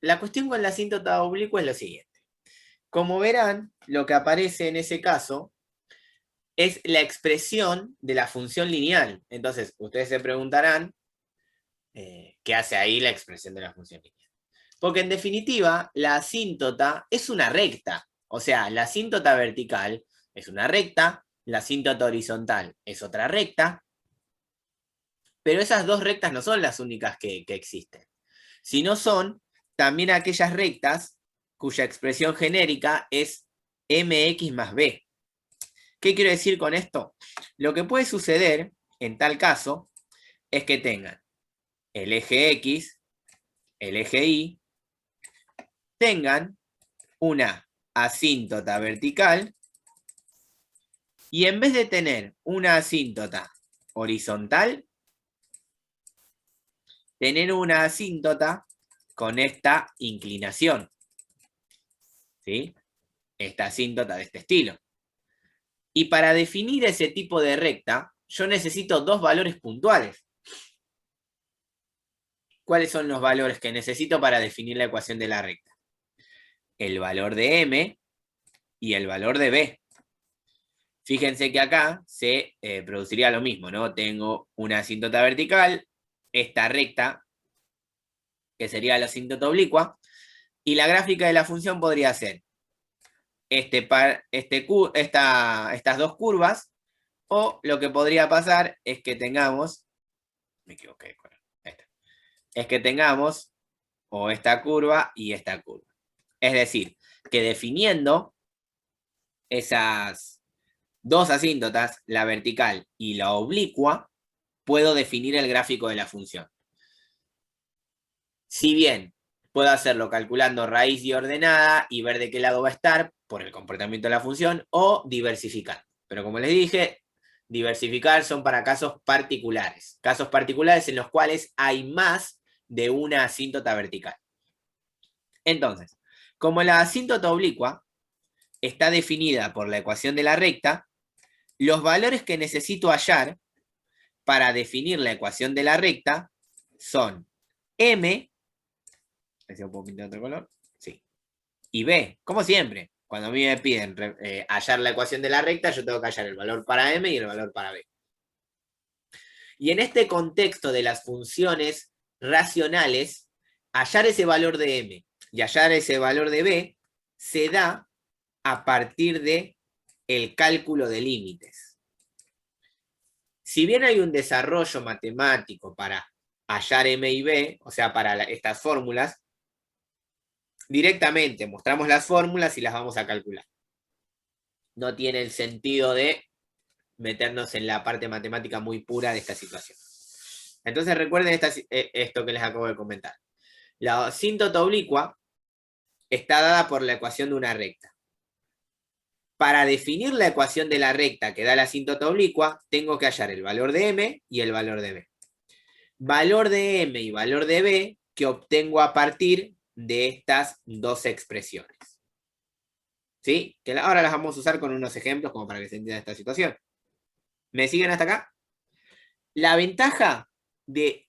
La cuestión con la asíntota oblicua es lo siguiente. Como verán, lo que aparece en ese caso es la expresión de la función lineal. Entonces, ustedes se preguntarán, ¿qué hace ahí la expresión de la función lineal? Porque en definitiva, la asíntota es una recta. O sea, la asíntota vertical es una recta, la asíntota horizontal es otra recta, pero esas dos rectas no son las únicas que existen, sino son también aquellas rectas cuya expresión genérica es mx más b. ¿Qué quiero decir con esto? Lo que puede suceder en tal caso es que tengan el eje x, el eje y, tengan una asíntota vertical y en vez de tener una asíntota horizontal, tener una asíntota con esta inclinación. ¿Sí? Esta asíntota de este estilo. Y para definir ese tipo de recta, yo necesito dos valores puntuales. ¿Cuáles son los valores que necesito para definir la ecuación de la recta? El valor de m y el valor de b. Fíjense que acá se produciría lo mismo, ¿no? Tengo una asíntota vertical, esta recta, que sería la asíntota oblicua, y la gráfica de la función podría ser estas dos curvas, o lo que podría pasar es que tengamos, me equivoqué, es que tengamos o esta curva y esta curva. Es decir, que definiendo esas dos asíntotas, la vertical y la oblicua, puedo definir el gráfico de la función. Si bien puedo hacerlo calculando raíz y ordenada y ver de qué lado va a estar por el comportamiento de la función, o diversificar. Pero como les dije, diversificar son para casos particulares en los cuales hay más de una asíntota vertical. Entonces, como la asíntota oblicua está definida por la ecuación de la recta, los valores que necesito hallar para definir la ecuación de la recta son m, ¿puedo pintar otro color? Sí, y b, como siempre. Cuando a mí me piden hallar la ecuación de la recta, yo tengo que hallar el valor para m y el valor para b. Y en este contexto de las funciones racionales, hallar ese valor de m y hallar ese valor de b se da a partir de el cálculo de límites. Si bien hay un desarrollo matemático para hallar m y b, o sea, para estas fórmulas, directamente mostramos las fórmulas y las vamos a calcular. No tiene el sentido de meternos en la parte matemática muy pura de esta situación. Entonces recuerden esto que les acabo de comentar. La asíntota oblicua está dada por la ecuación de una recta. Para definir la ecuación de la recta que da la asíntota oblicua, tengo que hallar el valor de m y el valor de b. Valor de m y valor de b que obtengo a partir de estas dos expresiones. ¿Sí? Que ahora las vamos a usar con unos ejemplos como para que se entienda esta situación. ¿Me siguen hasta acá? La ventaja de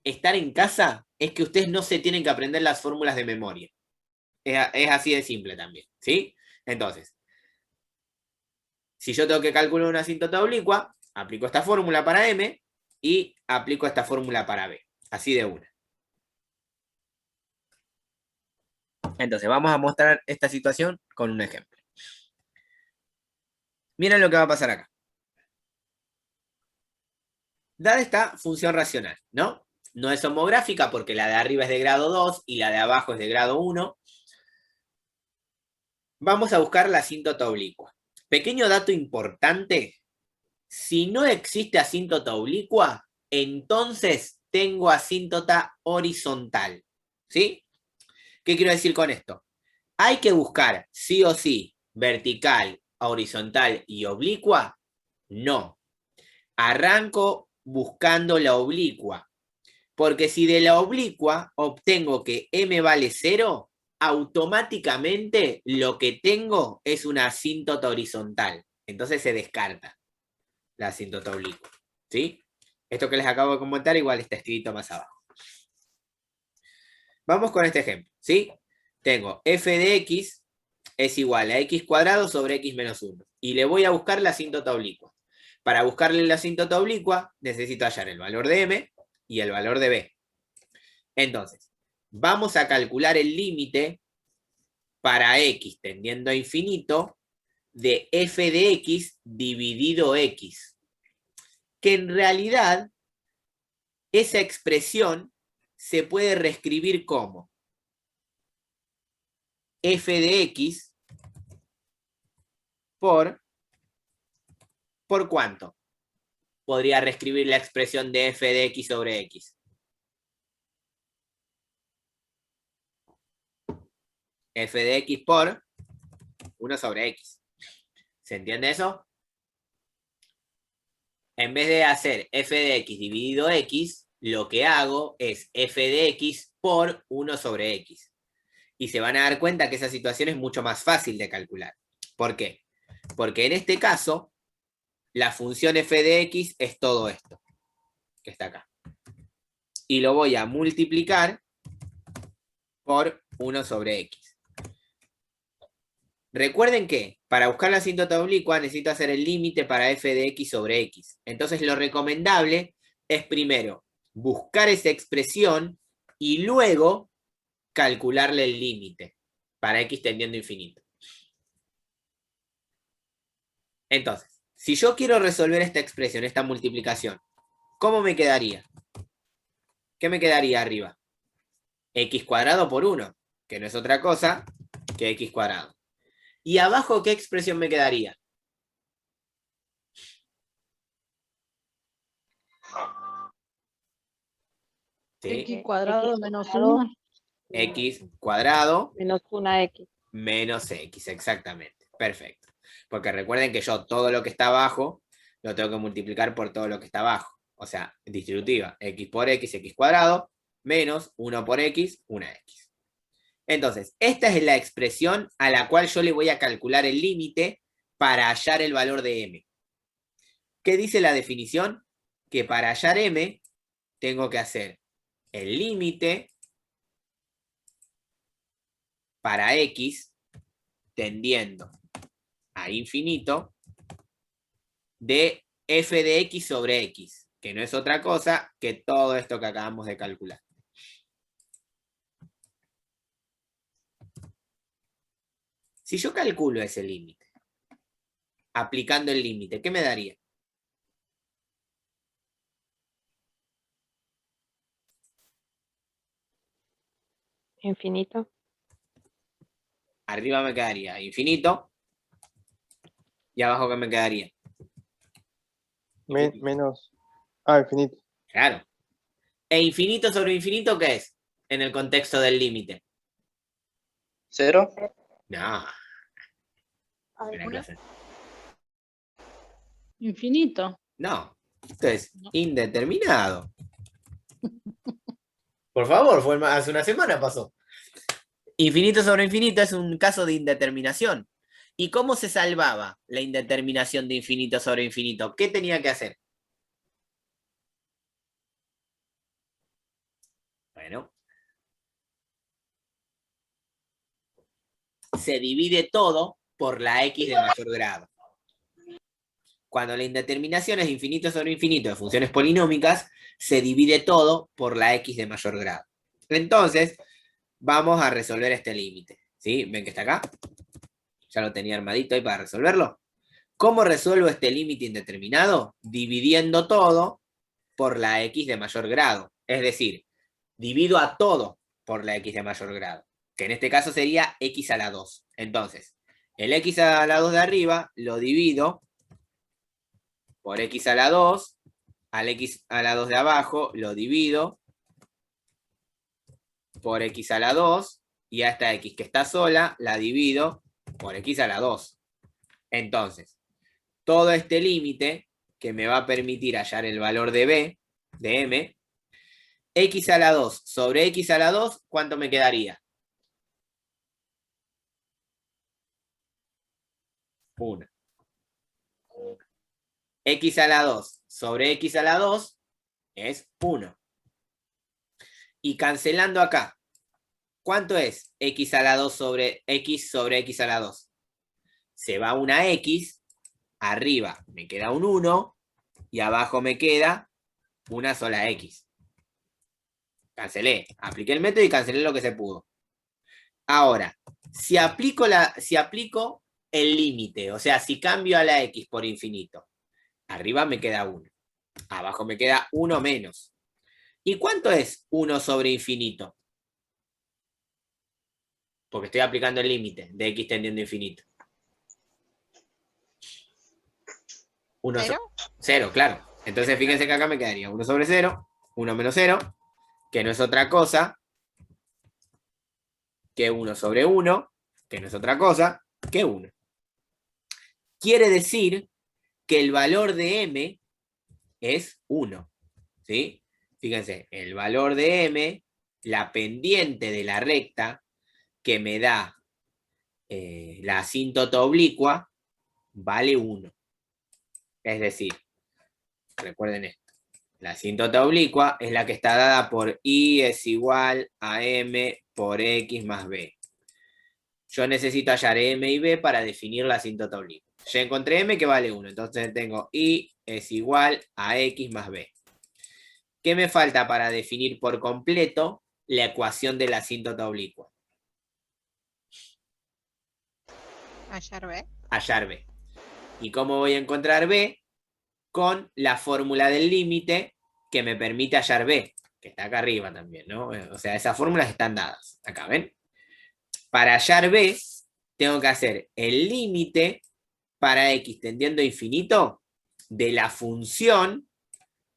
estar en casa es que ustedes no se tienen que aprender las fórmulas de memoria. Es así de simple también, ¿sí? Entonces, si yo tengo que calcular una asíntota oblicua, aplico esta fórmula para M y aplico esta fórmula para B. Así de una. Entonces, vamos a mostrar esta situación con un ejemplo. Miren lo que va a pasar acá. Dada esta función racional, ¿no? No es homográfica porque la de arriba es de grado 2 y la de abajo es de grado 1. Vamos a buscar la asíntota oblicua. Pequeño dato importante. Si no existe asíntota oblicua, entonces tengo asíntota horizontal. ¿Sí? ¿Qué quiero decir con esto? Hay que buscar sí o sí vertical, horizontal y oblicua. No. Arranco buscando la oblicua. Porque si de la oblicua obtengo que m vale 0, automáticamente lo que tengo es una asíntota horizontal. Entonces se descarta la asíntota oblicua. ¿Sí? Esto que les acabo de comentar igual está escrito más abajo. Vamos con este ejemplo. ¿Sí? Tengo f de x es igual a x cuadrado sobre x menos 1. Y le voy a buscar la asíntota oblicua. Para buscarle la asíntota oblicua necesito hallar el valor de m y el valor de b. Entonces, vamos a calcular el límite para x tendiendo a infinito de f de x dividido x. Que en realidad esa expresión se puede reescribir como f de x ¿por cuánto? Podría reescribir la expresión de f de x sobre x. F de x por 1 sobre x. ¿Se entiende eso? En vez de hacer f de x dividido x, lo que hago es f de x por 1 sobre x. Y se van a dar cuenta que esa situación es mucho más fácil de calcular. ¿Por qué? Porque en este caso, la función f de x es todo esto, que está acá. Y lo voy a multiplicar por 1 sobre x. Recuerden que para buscar la asíntota oblicua necesito hacer el límite para f de x sobre x. Entonces lo recomendable es primero buscar esa expresión y luego calcularle el límite para x tendiendo a infinito. Entonces, si yo quiero resolver esta expresión, esta multiplicación, ¿cómo me quedaría? ¿Qué me quedaría arriba? X cuadrado por 1, que no es otra cosa que x cuadrado. ¿Y abajo qué expresión me quedaría? ¿Sí? X cuadrado X menos cuadrado 1. X cuadrado menos 1x. menos x, exactamente. Perfecto. Porque recuerden que yo todo lo que está abajo lo tengo que multiplicar por todo lo que está abajo. O sea, distributiva, x por x cuadrado, menos 1 por x, 1x. Entonces, esta es la expresión a la cual yo le voy a calcular el límite para hallar el valor de m. ¿Qué dice la definición? Que para hallar m, tengo que hacer el límite para x tendiendo a infinito de f de x sobre x, que no es otra cosa que todo esto que acabamos de calcular. Si yo calculo ese límite, aplicando el límite, ¿qué me daría? Infinito. Arriba me quedaría infinito. ¿Y abajo qué me quedaría? Menos. Ah, infinito. Claro. ¿E infinito sobre infinito qué es? En el contexto del límite. 0. No. A ver, Buena clase. Infinito. No. Esto es indeterminado. Por favor, fue hace una semana pasó. Infinito sobre infinito es un caso de indeterminación. ¿Y cómo se salvaba la indeterminación de infinito sobre infinito? ¿Qué tenía que hacer? Bueno. Se divide todo por la x de mayor grado. Cuando la indeterminación es infinito sobre infinito de funciones polinómicas, se divide todo por la x de mayor grado. Entonces, vamos a resolver este límite. ¿Sí? ¿Ven que está acá? Ya lo tenía armadito ahí para resolverlo. ¿Cómo resuelvo este límite indeterminado? Dividiendo todo por la x de mayor grado. Es decir, divido a todo por la x de mayor grado, que en este caso sería x a la 2. Entonces, el x a la 2 de arriba lo divido por x a la 2, al x a la 2 de abajo lo divido por x a la 2, y a esta x que está sola la divido por x a la 2. Entonces, todo este límite que me va a permitir hallar el valor de b, de m, x a la 2 sobre x a la 2, ¿cuánto me quedaría? 1. X a la 2 sobre x a la 2 es 1. Y cancelando acá, ¿cuánto es x a la 2 sobre x a la 2? Se va una x, arriba me queda un 1 y abajo me queda una sola x. Cancelé, apliqué el método y cancelé lo que se pudo. Ahora, si aplico el límite, o sea, si cambio a la x por infinito, arriba me queda 1, abajo me queda 1 menos. ¿Y cuánto es 1 sobre infinito? Porque estoy aplicando el límite de x tendiendo a infinito. 1 sobre 0, claro. Entonces fíjense que acá me quedaría 1 sobre 0, 1 menos 0, que no es otra cosa que 1 sobre 1, que no es otra cosa que 1. Quiere decir que el valor de m es 1. ¿Sí? Fíjense, el valor de m, la pendiente de la recta que me da la asíntota oblicua, vale 1. Es decir, recuerden esto, la asíntota oblicua es la que está dada por i es igual a m por x más b. Yo necesito hallar m y b para definir la asíntota oblicua. Ya encontré m que vale 1, entonces tengo i es igual a x más b. ¿Qué me falta para definir por completo la ecuación de la asíntota oblicua? Hallar B. Hallar b. ¿Y cómo voy a encontrar b? Con la fórmula del límite que me permite hallar b, que está acá arriba también, ¿no? O sea, esas fórmulas están dadas. Acá, ¿ven? Para hallar b, tengo que hacer el límite para x tendiendo a infinito de la función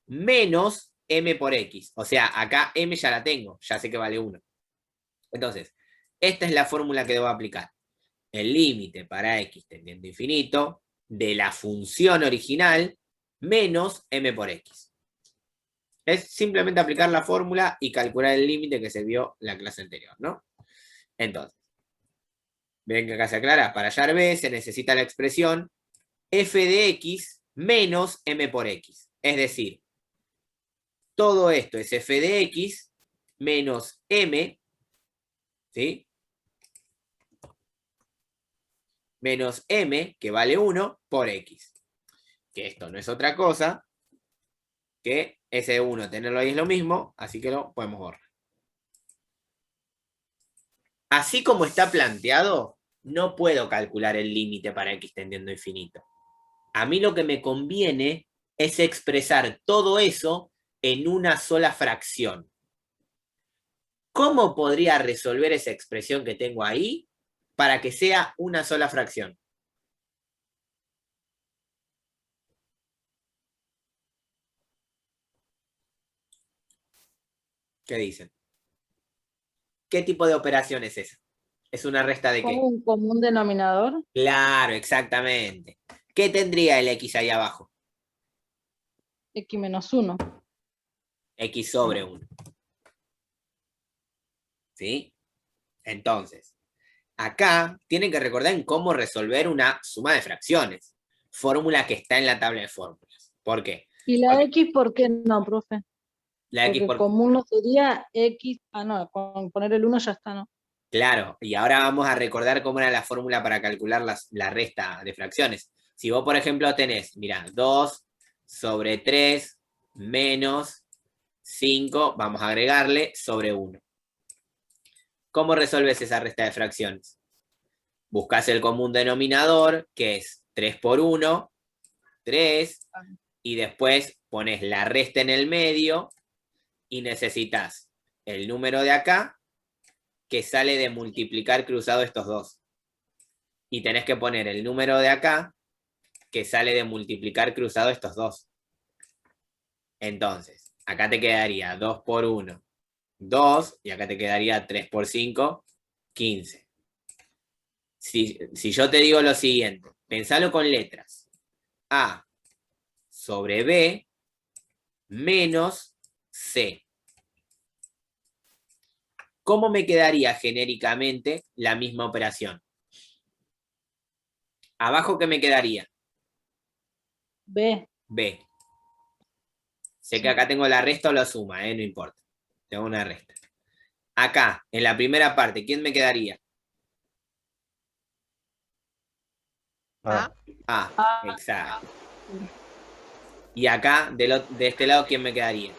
menos m por x. O sea, acá m ya la tengo, ya sé que vale 1. Entonces, esta es la fórmula que debo aplicar. El límite para x tendiendo a infinito de la función original menos m por x. Es simplemente aplicar la fórmula y calcular el límite que se vio en la clase anterior, ¿no? Entonces, ven que acá se aclara, para hallar b se necesita la expresión f de x menos m por x. Es decir, todo esto es f de x menos m, ¿sí? Menos m, que vale 1, por x. Que esto no es otra cosa que ese 1, tenerlo ahí es lo mismo, así que lo podemos borrar. Así como está planteado, no puedo calcular el límite para x tendiendo a infinito. A mí lo que me conviene es expresar todo eso en una sola fracción. ¿Cómo podría resolver esa expresión que tengo ahí para que sea una sola fracción? ¿Qué dicen? ¿Qué tipo de operación es esa? ¿Es una resta de qué? ¿Como un común denominador? Claro, exactamente. ¿Qué tendría el x ahí abajo? X menos 1. X sobre 1. ¿Sí? Entonces, acá tienen que recordar en cómo resolver una suma de fracciones. Fórmula que está en la tabla de fórmulas. ¿Por qué? ¿Y la X por qué no, profe? La X Porque por... común no sería X. Ah, no, con poner el 1 ya está, ¿no? Claro, y ahora vamos a recordar cómo era la fórmula para calcular la resta de fracciones. Si vos, por ejemplo, tenés, mirá, 2 sobre 3 menos 5, vamos a agregarle, sobre 1. ¿Cómo resolves esa resta de fracciones? Buscás el común denominador, que es 3 por 1, 3, y después pones la resta en el medio, y necesitas el número de acá, que sale de multiplicar cruzado estos dos. Y tenés que poner el número de acá, que sale de multiplicar cruzado estos dos. Entonces, acá te quedaría 2 por 1, 2, y acá te quedaría 3 por 5, 15. Si yo te digo lo siguiente, pensalo con letras. A sobre B menos C. ¿Cómo me quedaría genéricamente la misma operación? ¿Abajo qué me quedaría? B. B. Sé que acá tengo la resta o la suma, no importa. Tengo una resta. Acá, en la primera parte, ¿quién me quedaría? A. A, exacto. Y acá, de este lado, ¿quién me quedaría?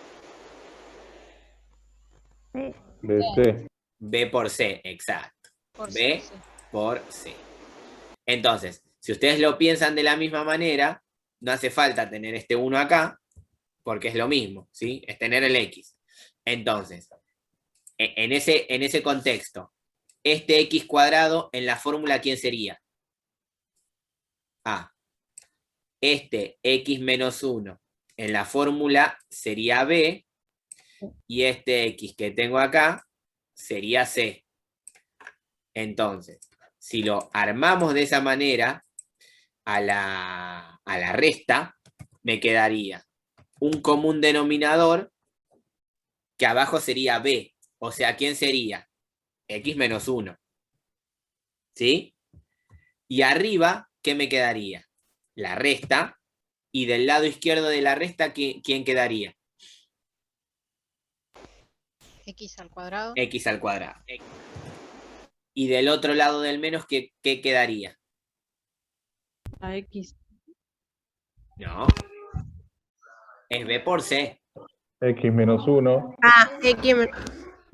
BC. B por C, exacto. Por B C, sí. por C. Entonces, si ustedes lo piensan de la misma manera, no hace falta tener este 1 acá, porque es lo mismo, ¿sí? Es tener el X. Entonces, en ese contexto, este X cuadrado en la fórmula, ¿quién sería? A. Este X menos 1 en la fórmula sería B, y este X que tengo acá sería C. Entonces, si lo armamos de esa manera, a la resta, me quedaría un común denominador que abajo sería B. O sea, ¿quién sería? X menos 1. ¿Sí? Y arriba, ¿qué me quedaría? La resta. Y del lado izquierdo de la resta, ¿quién quedaría? X al cuadrado. X al cuadrado. Y del otro lado del menos, ¿qué quedaría? A X. No. Es B por C. X menos 1 Ah, X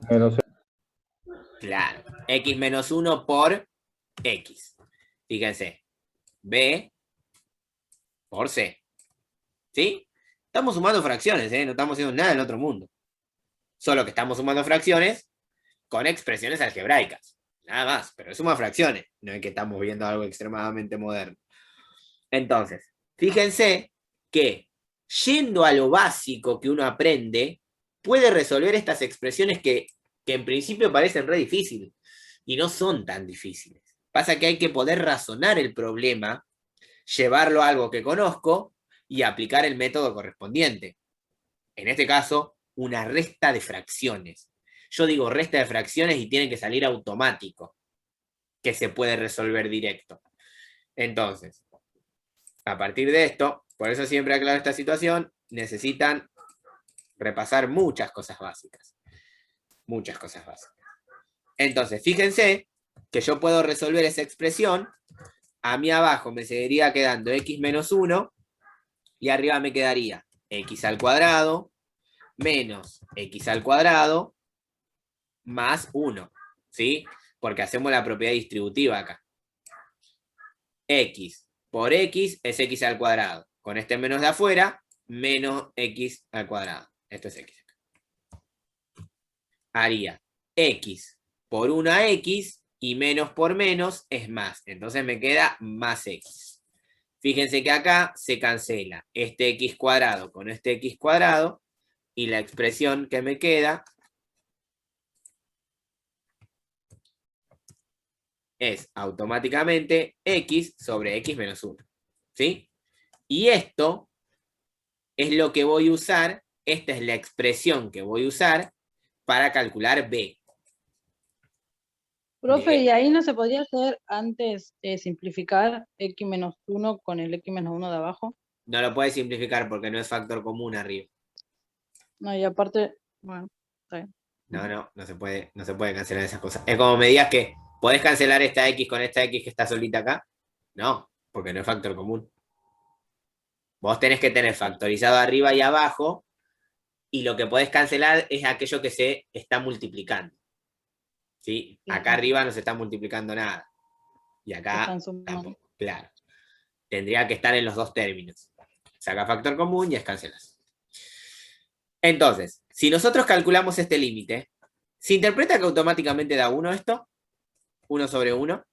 menos C. Claro. X menos 1 por X. Fíjense. B por C. ¿Sí? Estamos sumando fracciones, no estamos haciendo nada del otro mundo. Solo que estamos sumando fracciones con expresiones algebraicas. Nada más, pero es suma fracciones. No es que estamos viendo algo extremadamente moderno. Entonces, fíjense que yendo a lo básico que uno aprende, puede resolver estas expresiones que en principio parecen re difíciles y no son tan difíciles. Pasa que hay que poder razonar el problema, llevarlo a algo que conozco y aplicar el método correspondiente. En este caso, una resta de fracciones. Yo digo resta de fracciones y tiene que salir automático, que se puede resolver directo. Entonces, a partir de esto, por eso siempre aclaro esta situación, necesitan repasar muchas cosas básicas. Muchas cosas básicas. Entonces, fíjense que yo puedo resolver esa expresión. A mí abajo me seguiría quedando x menos 1 y arriba me quedaría x al cuadrado menos x al cuadrado más 1, ¿sí? Porque hacemos la propiedad distributiva acá. X por x es x al cuadrado. Con este menos de afuera, menos x al cuadrado. Esto es x. Haría x por una x y menos por menos es más. Entonces me queda más x. Fíjense que acá se cancela este x cuadrado con este x cuadrado y la expresión que me queda es automáticamente x sobre x menos 1. ¿Sí? Y esto es lo que voy a usar, esta es la expresión que voy a usar para calcular b. Profe, ¿y ahí no se podría hacer antes de simplificar X menos 1 con el X menos 1 de abajo? No lo puedes simplificar porque no es factor común arriba. No, y aparte, bueno, está bien. No se puede cancelar esas cosas. Es como me digas que podés cancelar esta X con esta X que está solita acá. No, porque no es factor común. Vos tenés que tener factorizado arriba y abajo, y lo que podés cancelar es aquello que se está multiplicando. ¿Sí? Acá arriba no se está multiplicando nada. Y acá Están sumando. tampoco. Claro. Tendría que estar en los dos términos. Saca factor común y es cancelas. Entonces, si nosotros calculamos este límite, ¿se interpreta que automáticamente da 1 esto? 1 sobre 1.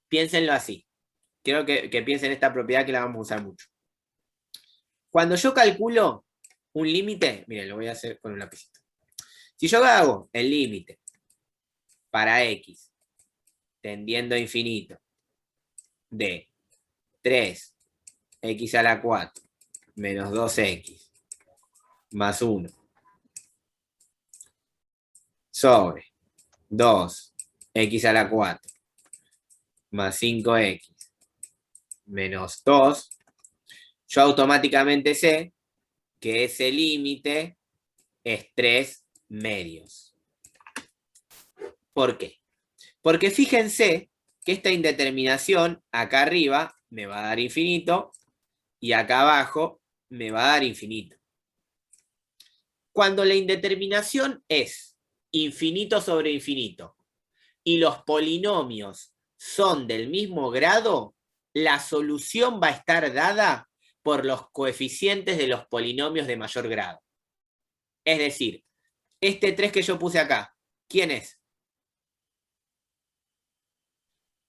Piénsenlo así. Quiero que piensen esta propiedad que la vamos a usar mucho. Cuando yo calculo un límite, miren, lo voy a hacer con un lapicito. Si yo hago el límite para x tendiendo a infinito de 3x a la 4 menos 2x más 1 sobre 2x a la 4 más 5x menos 2, yo automáticamente sé que ese límite es 3 medios. ¿Por qué? Porque fíjense que esta indeterminación acá arriba me va a dar infinito y acá abajo me va a dar infinito. Cuando la indeterminación es infinito sobre infinito y los polinomios son del mismo grado, la solución va a estar dada por los coeficientes de los polinomios de mayor grado. Es decir, este 3 que yo puse acá, ¿quién es?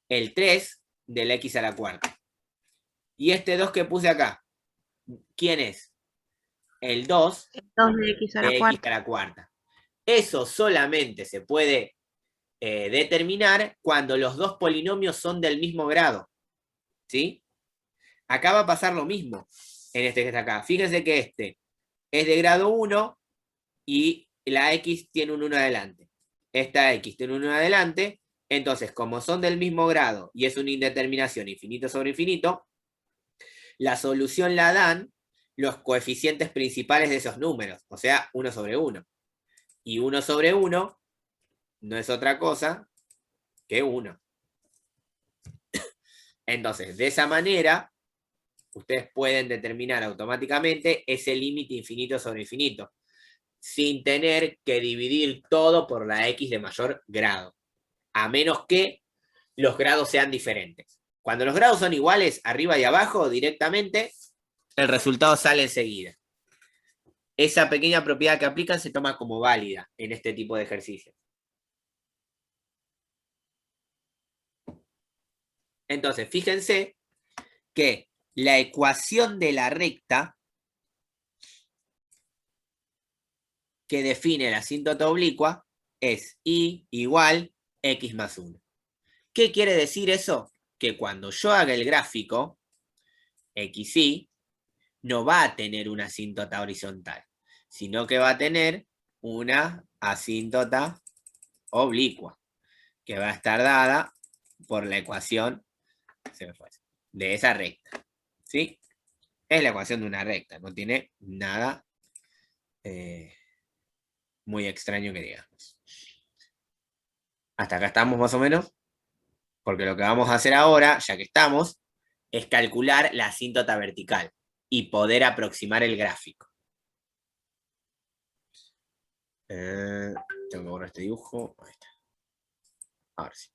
El 3 de la x a la cuarta. Y este 2 que puse acá, ¿quién es? El 2 2 de x a de la x cuarta. a la cuarta. Eso solamente se puede determinar cuando los dos polinomios son del mismo grado. ¿Sí? Acá va a pasar lo mismo en este que está acá. Fíjense que este es de grado 1 y la x tiene un 1 adelante. Esta x tiene un 1 adelante. Entonces, como son del mismo grado y es una indeterminación infinito sobre infinito, la solución la dan los coeficientes principales de esos números, o sea, 1 sobre 1. Y 1 sobre 1 no es otra cosa que 1. Entonces, de esa manera, ustedes pueden determinar automáticamente ese límite infinito sobre infinito, sin tener que dividir todo por la x de mayor grado, a menos que los grados sean diferentes. Cuando los grados son iguales, arriba y abajo, directamente, el resultado sale enseguida. Esa pequeña propiedad que aplican se toma como válida en este tipo de ejercicios. Entonces, fíjense que la ecuación de la recta que define la asíntota oblicua es y igual x más 1. ¿Qué quiere decir eso? Que cuando yo haga el gráfico, xy no va a tener una asíntota horizontal, sino que va a tener una asíntota oblicua, que va a estar dada por la ecuación de esa recta. ¿Sí? Es la ecuación de una recta, no tiene nada muy extraño que digamos. Hasta acá estamos más o menos, porque lo que vamos a hacer ahora, ya que estamos, es calcular la asíntota vertical y poder aproximar el gráfico. Tengo que borrar este dibujo. Ahí está. Ahora sí.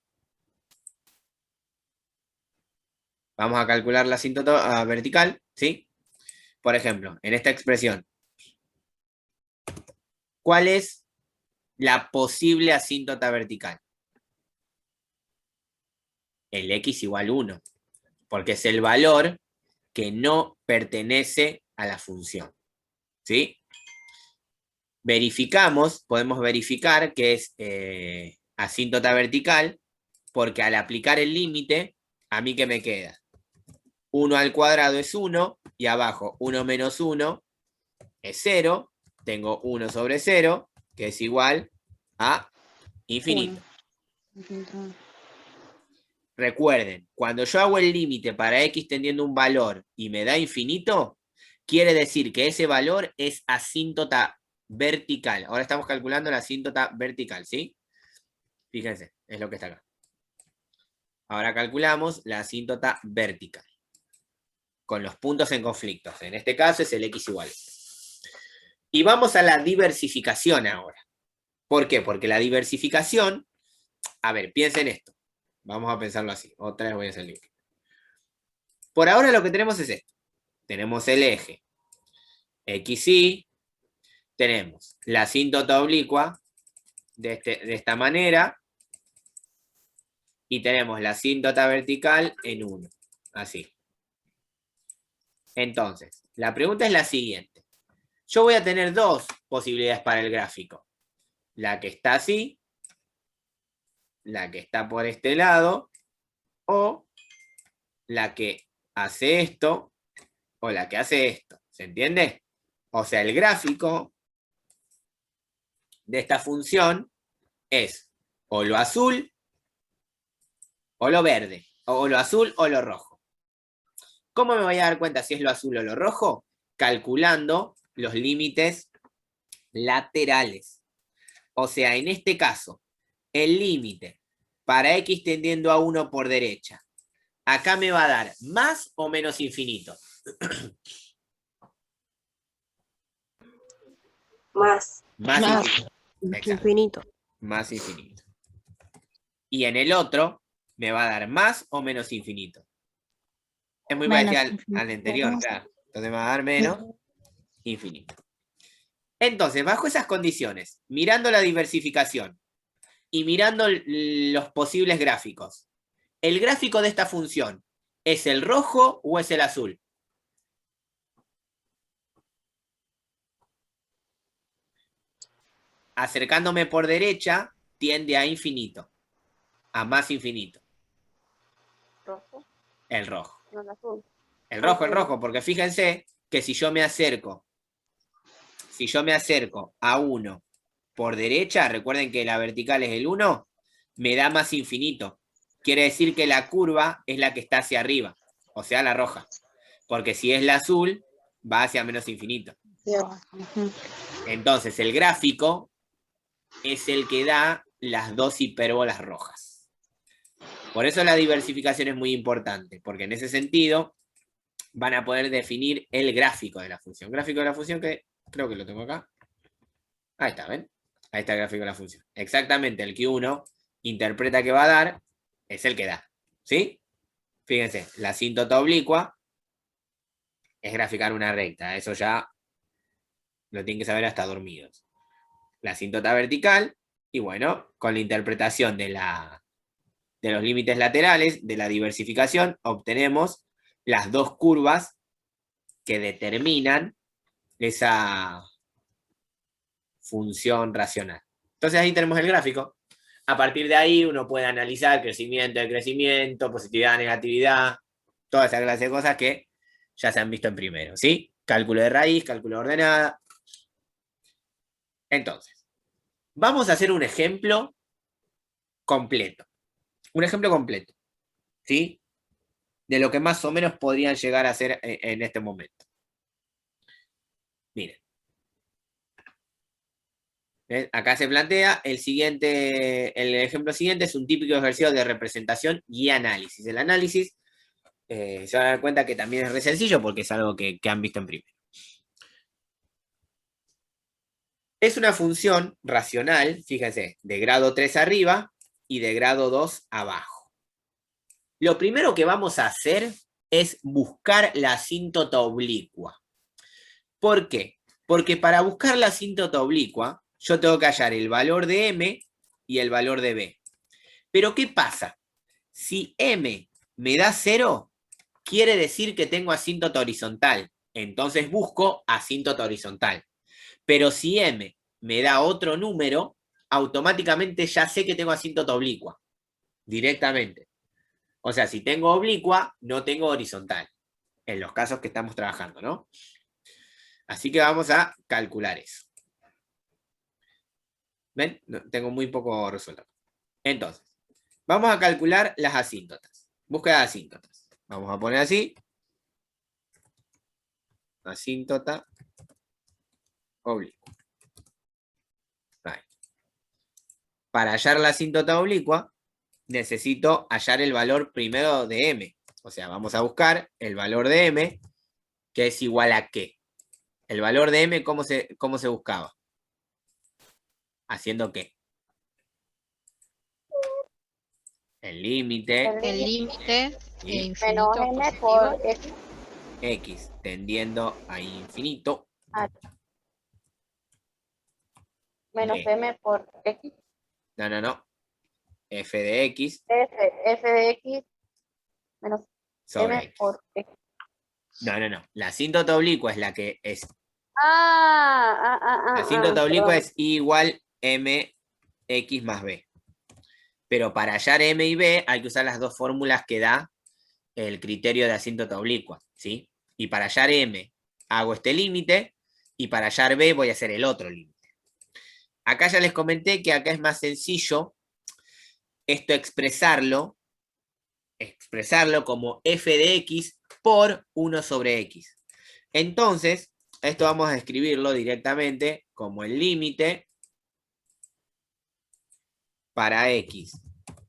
Vamos a calcular la asíntota vertical, ¿sí? Por ejemplo, en esta expresión, ¿cuál es la posible asíntota vertical? El x igual 1, porque es el valor que no pertenece a la función, ¿sí? Verificamos, podemos verificar que es asíntota vertical, porque al aplicar el límite, ¿a mí qué me queda? 1 al cuadrado es 1, y abajo 1 menos 1 es 0, tengo 1 sobre 0, que es igual a infinito. Recuerden, cuando yo hago el límite para x teniendo un valor y me da infinito, quiere decir que ese valor es asíntota vertical. Ahora estamos calculando la asíntota vertical, ¿sí? Fíjense, es lo que está acá. Ahora calculamos la asíntota vertical. Con los puntos en conflicto. En este caso es el x igual. Y vamos a la diversificación ahora. ¿Por qué? Porque la diversificación, a ver, piensen esto. Vamos a pensarlo así. Otra vez voy a hacer el link. Por ahora lo que tenemos es esto. Tenemos el eje XY. Tenemos la asíntota oblicua de esta manera. Y tenemos la asíntota vertical en 1. Así. Entonces, la pregunta es la siguiente. Yo voy a tener dos posibilidades para el gráfico. La que está así, la que está por este lado, o la que hace esto, o la que hace esto. ¿Se entiende? O sea, el gráfico de esta función es o lo azul, o lo verde, o lo azul o lo rojo. ¿Cómo me voy a dar cuenta si es lo azul o lo rojo? Calculando los límites laterales. O sea, en este caso, el límite para x tendiendo a 1 por derecha, acá me va a dar más o menos infinito. Más. Más infinito. Exacto. Infinito. Más infinito. Y en el otro me va a dar más o menos infinito. Es muy Menos parecido al anterior, infinito. claro. Entonces me va a dar menos infinito. Entonces, bajo esas condiciones, mirando la diversificación y mirando los posibles gráficos, ¿el gráfico de esta función es el rojo o es el azul? Acercándome por derecha, tiende a infinito, a más infinito. Rojo. El rojo. No, el azul. El rojo, porque fíjense que si yo me acerco a 1 por derecha, recuerden que la vertical es el 1, me da más infinito. Quiere decir que la curva es la que está hacia arriba, o sea, la roja. Porque si es la azul, va hacia menos infinito. Entonces, el gráfico es el que da las dos hipérbolas rojas. Por eso la diversificación es muy importante, porque en ese sentido van a poder definir el gráfico de la función. Gráfico de la función que creo que lo tengo acá. Ahí está, ¿ven? Ahí está el gráfico de la función. Exactamente el que uno interpreta que va a dar es el que da. ¿Sí? Fíjense, la asíntota oblicua es graficar una recta. Eso ya lo tienen que saber hasta dormidos. La asíntota vertical, y bueno, con la interpretación de los límites laterales, de la diversificación, obtenemos las dos curvas que determinan esa función racional. Entonces ahí tenemos el gráfico. A partir de ahí uno puede analizar crecimiento, decrecimiento, positividad, negatividad, toda esa clase de cosas que ya se han visto en primero, ¿sí? Cálculo de raíz, cálculo de ordenada. Entonces, vamos a hacer un ejemplo completo. Un ejemplo completo, ¿sí? De lo que más o menos podrían llegar a ser en este momento. Miren. ¿Ven? Acá se plantea el ejemplo siguiente es un típico ejercicio de representación y análisis. El análisis se van a dar cuenta que también es re sencillo porque es algo que han visto en primero. Es una función racional, fíjense, de grado 3 arriba y de grado 2 abajo. Lo primero que vamos a hacer es buscar la asíntota oblicua. ¿Por qué? Porque para buscar la asíntota oblicua, yo tengo que hallar el valor de m y el valor de b. Pero ¿qué pasa? Si m me da 0, quiere decir que tengo asíntota horizontal. Entonces busco asíntota horizontal. Pero si m me da otro número, automáticamente ya sé que tengo asíntota oblicua. Directamente. O sea, si tengo oblicua, no tengo horizontal. En los casos que estamos trabajando, ¿no? Así que vamos a calcular eso. ¿Ven? No, tengo muy poco resuelto. Entonces, vamos a calcular las asíntotas. Búsqueda de asíntotas. Vamos a poner así. asíntota oblicua. Ahí. Para hallar la asíntota oblicua, necesito hallar el valor primero de m. O sea, vamos a buscar el valor de m, que es igual a ¿qué? El valor de m, ¿cómo se buscaba? ¿Haciendo qué? El límite El límite y infinito Menos m positivo. por x. x tendiendo a infinito. Menos B. m por x. No. F de x F de x menos sobre m x. por x. No. La asíntota oblicua es la que es. La La asíntota oblicua es igual mx más b. Pero para hallar m y b hay que usar las dos fórmulas que da el criterio de asíntota oblicua, ¿sí? Y para hallar m hago este límite y para hallar b voy a hacer el otro límite. Acá ya les comenté que acá es más sencillo esto expresarlo como f de x por 1 sobre x. Entonces, esto vamos a escribirlo directamente como el límite para x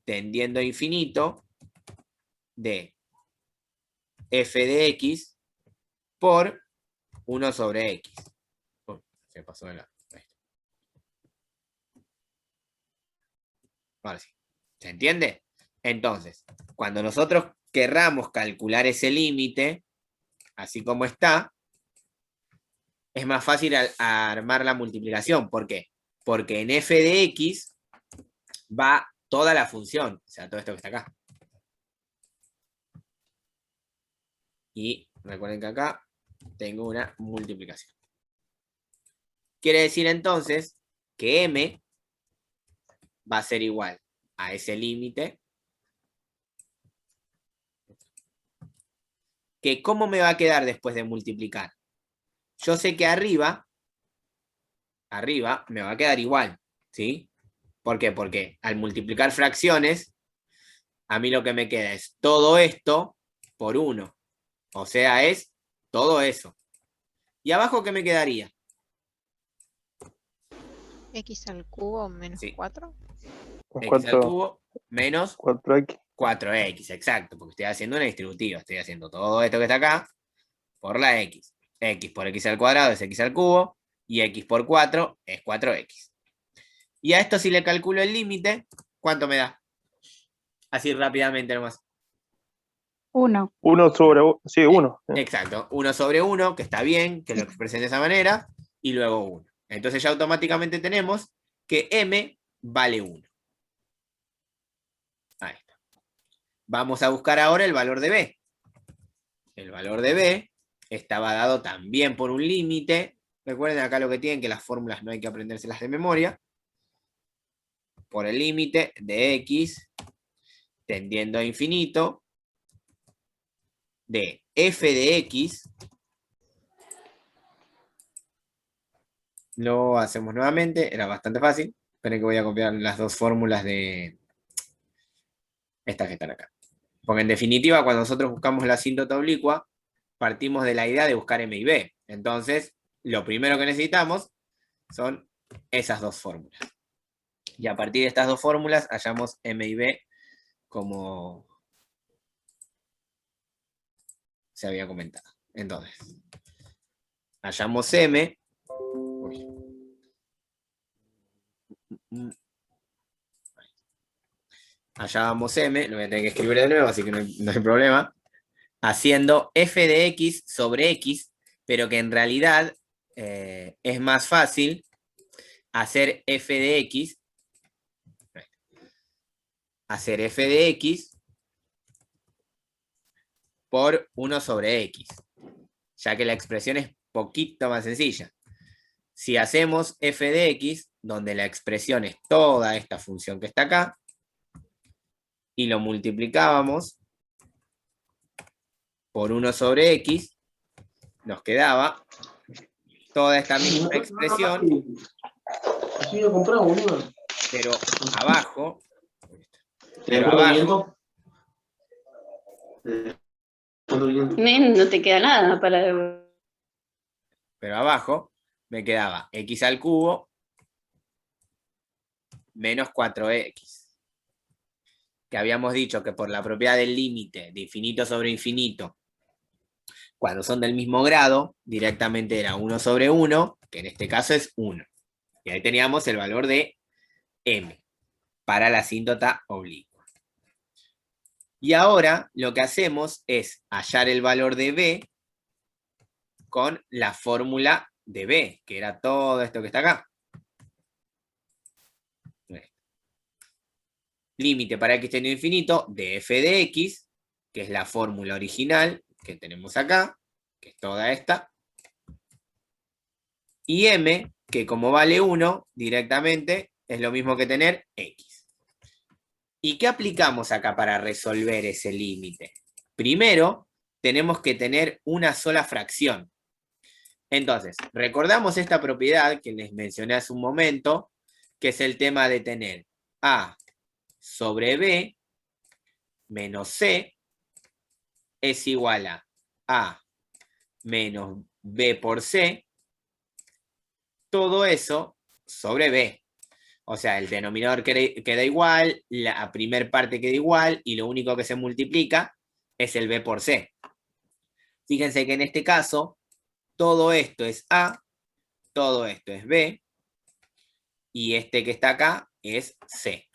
tendiendo a infinito de f de x por 1 sobre x. Se pasó de la... Ahora sí. ¿Se entiende? Entonces, cuando nosotros querramos calcular ese límite, así como está, es más fácil armar la multiplicación. ¿Por qué? Porque en f de x va toda la función, o sea, todo esto que está acá. Y recuerden que acá tengo una multiplicación. Quiere decir entonces que m va a ser igual a ese límite. Que ¿cómo me va a quedar después de multiplicar? Yo sé que arriba me va a quedar igual, ¿sí? ¿Por qué? Porque al multiplicar fracciones, a mí lo que me queda es todo esto por 1. O sea, es todo eso. ¿Y abajo qué me quedaría? X al cubo menos Sí. 4. X al cubo menos 4x. 4x, exacto, porque estoy haciendo una distributiva. Estoy haciendo todo esto que está acá por la x. X por x al cuadrado es x al cubo, y x por 4 es 4x. Y a esto si le calculo el límite, ¿cuánto me da? Así rápidamente nomás. 1. 1 sobre 1. Sí, 1. Exacto, 1 sobre 1, que está bien, que lo expresen de esa manera, y luego 1. Entonces ya automáticamente tenemos que m vale 1. Ahí está. Vamos a buscar ahora el valor de b. El valor de b estaba dado también por un límite. Recuerden acá lo que tienen, que las fórmulas no hay que aprendérselas de memoria. Por el límite de x tendiendo a infinito de f de x. Lo hacemos nuevamente, era bastante fácil. Esperen que voy a copiar las dos fórmulas de estas que están acá. Porque en definitiva, cuando nosotros buscamos la asíntota oblicua, partimos de la idea de buscar m y b. Entonces, lo primero que necesitamos son esas dos fórmulas. Y a partir de estas dos fórmulas, hallamos m y b como se había comentado. Entonces, hallamos m. Uy. Hallábamos m, lo voy a tener que escribir de nuevo, así que no hay problema. Haciendo f de x sobre x, pero que en realidad es más fácil hacer f de x. Hacer f de x por 1 sobre x, ya que la expresión es poquito más sencilla. Si hacemos f de x, donde la expresión es toda esta función que está acá, y lo multiplicábamos por 1 sobre x, nos quedaba toda esta misma expresión, pero abajo, No te queda nada para... pero abajo me quedaba x al cubo menos 4x. Que habíamos dicho que por la propiedad del límite de infinito sobre infinito, cuando son del mismo grado, directamente era 1 sobre 1, que en este caso es 1. Y ahí teníamos el valor de m para la asíntota oblicua. Y ahora lo que hacemos es hallar el valor de b con la fórmula de b, que era todo esto que está acá. Límite para x teniendo infinito de f de x, que es la fórmula original que tenemos acá, que es toda esta. Y m, que como vale 1, directamente es lo mismo que tener x. ¿Y qué aplicamos acá para resolver ese límite? Primero, tenemos que tener una sola fracción. Entonces, recordamos esta propiedad que les mencioné hace un momento, que es el tema de tener a sobre b menos c es igual a menos b por c, todo eso sobre b. O sea, el denominador queda igual, la primer parte queda igual, y lo único que se multiplica es el b por c. Fíjense que en este caso, todo esto es a, todo esto es b, y este que está acá es c.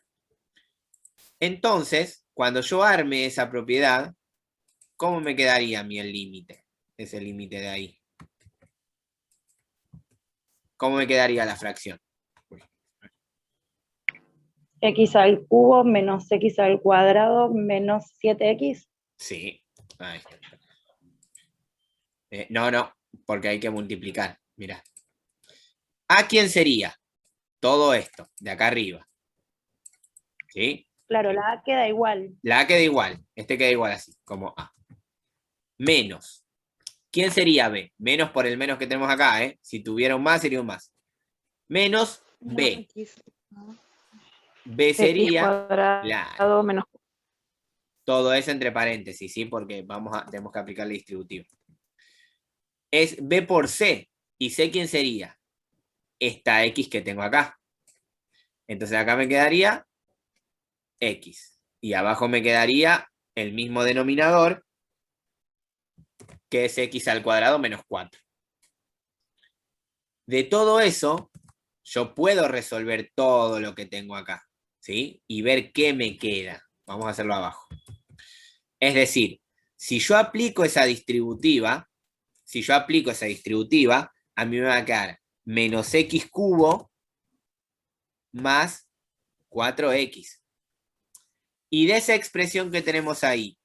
Entonces, cuando yo arme esa propiedad, ¿cómo me quedaría a mí el límite? Ese límite de ahí. ¿Cómo me quedaría la fracción? X al cubo menos X al cuadrado menos 7X. Sí. Ahí está. No, porque hay que multiplicar. Mirá. ¿A quién sería? Todo esto, de acá arriba. ¿Sí? Claro, la A queda igual. La A queda igual. Este queda igual así, como A. Menos. ¿Quién sería B? Menos por el menos que tenemos acá, ¿eh? Si tuviera un más, sería un más. Menos B. B sería cuadrado menos. todo eso entre paréntesis, ¿sí? Porque tenemos que aplicar el distributivo. Es B por C. ¿Y C quién sería? Esta X que tengo acá. Entonces acá me quedaría X. Y abajo me quedaría el mismo denominador, que es X al cuadrado menos 4. De todo eso, yo puedo resolver todo lo que tengo acá, ¿sí? Y ver qué me queda. Vamos a hacerlo abajo. Es decir, si yo aplico esa distributiva, a mí me va a quedar menos x cubo más 4x. Y de esa expresión que tenemos ahí,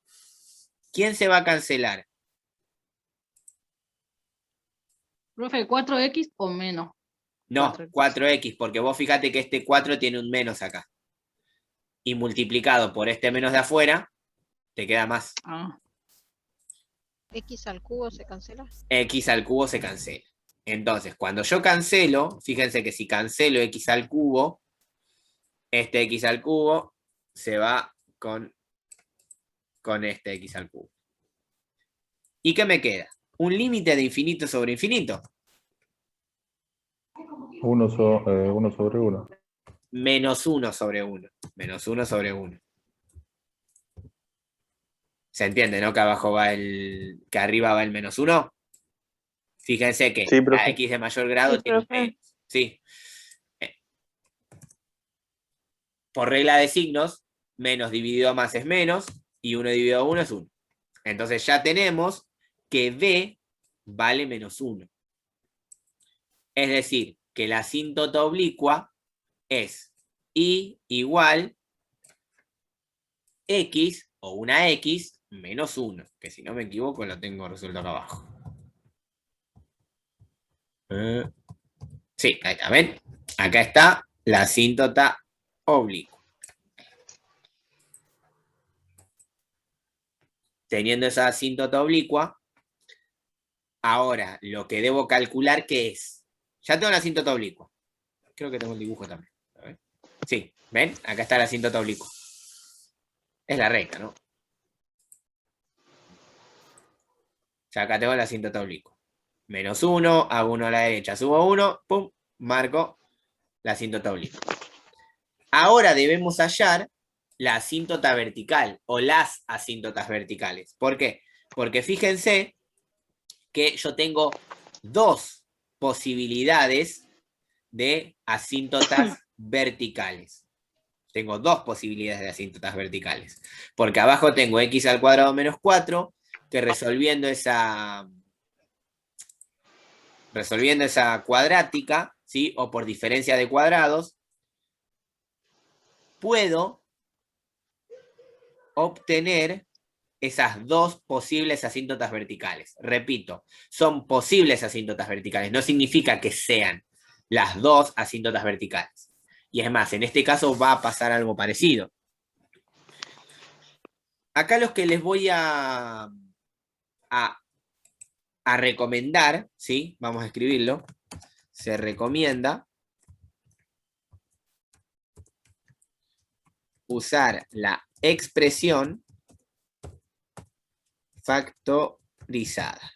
¿quién se va a cancelar? Profe, ¿4X o menos? No, 4X. 4x, porque vos fíjate que este 4 tiene un menos acá. Y multiplicado por este menos de afuera, te queda más. Ah, X al cubo se cancela. X al cubo se cancela. Entonces, cuando yo cancelo, fíjense que si cancelo x al cubo, este x al cubo se va con este x al cubo. ¿Y qué me queda? Un límite de infinito sobre infinito. 1 sobre 1. Menos 1 sobre 1. Menos 1 sobre 1. ¿Se entiende, no? Que abajo va que arriba va el menos 1. Fíjense que Sí, la x de mayor grado Sí, tiene un profe. menos. Sí. Por regla de signos, menos dividido a más es menos, y 1 dividido a 1 es 1. Entonces ya tenemos que b vale menos 1. Es decir, que la asíntota oblicua es y igual x o una x menos 1, que si no me equivoco lo tengo resuelto acá abajo. Sí, ahí está, ¿ven? Acá está la asíntota oblicua. Teniendo esa asíntota oblicua, ahora lo que debo calcular, ¿qué es? Ya tengo la asíntota oblicua. Creo que tengo el dibujo también. A ver. Sí, ¿ven? Acá está la asíntota oblicua. Es la recta, ¿no? Ya acá tengo la asíntota oblicua. Menos 1, hago 1 a la derecha, subo 1, pum, marco la asíntota obliqua. Ahora debemos hallar la asíntota vertical o las asíntotas verticales. ¿Por qué? Porque fíjense que yo tengo dos posibilidades de asíntotas verticales. Tengo dos posibilidades de asíntotas verticales. Porque abajo tengo x al cuadrado menos 4, que resolviendo esa cuadrática, ¿sí? O por diferencia de cuadrados, puedo obtener esas dos posibles asíntotas verticales. Repito, son posibles asíntotas verticales, no significa que sean las dos asíntotas verticales. Y es más, en este caso va a pasar algo parecido. Acá los que les voy a recomendar, ¿sí? Vamos a escribirlo. Se recomienda usar la expresión factorizada.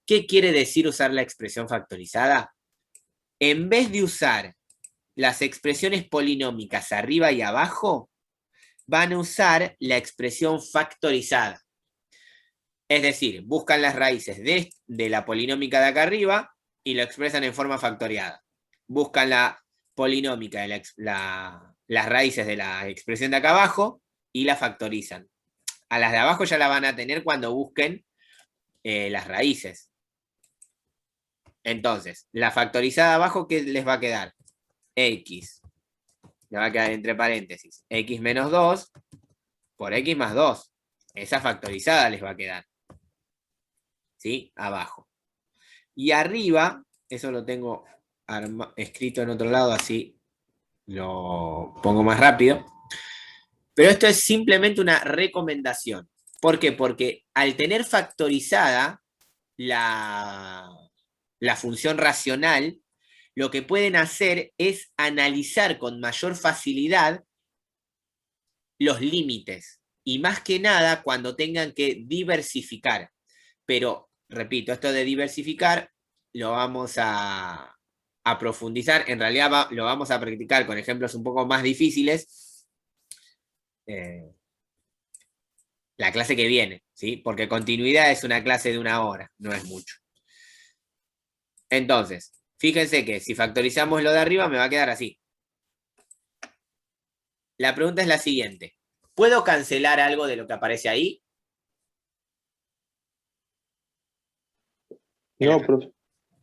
¿Qué quiere decir usar la expresión factorizada? En vez de usar las expresiones polinómicas arriba y abajo, van a usar la expresión factorizada. Es decir, buscan las raíces de la polinómica de acá arriba y lo expresan en forma factoriada. Buscan la polinómica de las raíces de la expresión de acá abajo y la factorizan. A las de abajo ya la van a tener cuando busquen las raíces. Entonces, la factorizada abajo, ¿qué les va a quedar? X. Le va a quedar entre paréntesis. X menos 2 por X más 2. Esa factorizada les va a quedar. ¿Sí? Abajo. Y arriba, eso lo tengo escrito en otro lado, así lo pongo más rápido. Pero esto es simplemente una recomendación. ¿Por qué? Porque al tener factorizada la función racional, lo que pueden hacer es analizar con mayor facilidad los límites. Y más que nada cuando tengan que diversificar. Pero, repito, esto de diversificar lo vamos a profundizar. En realidad lo vamos a practicar con ejemplos un poco más difíciles. La clase que viene, ¿sí? Porque continuidad es una clase de 1 hora, no es mucho. Entonces, fíjense que si factorizamos lo de arriba me va a quedar así. La pregunta es la siguiente. ¿Puedo cancelar algo de lo que aparece ahí? No, profe.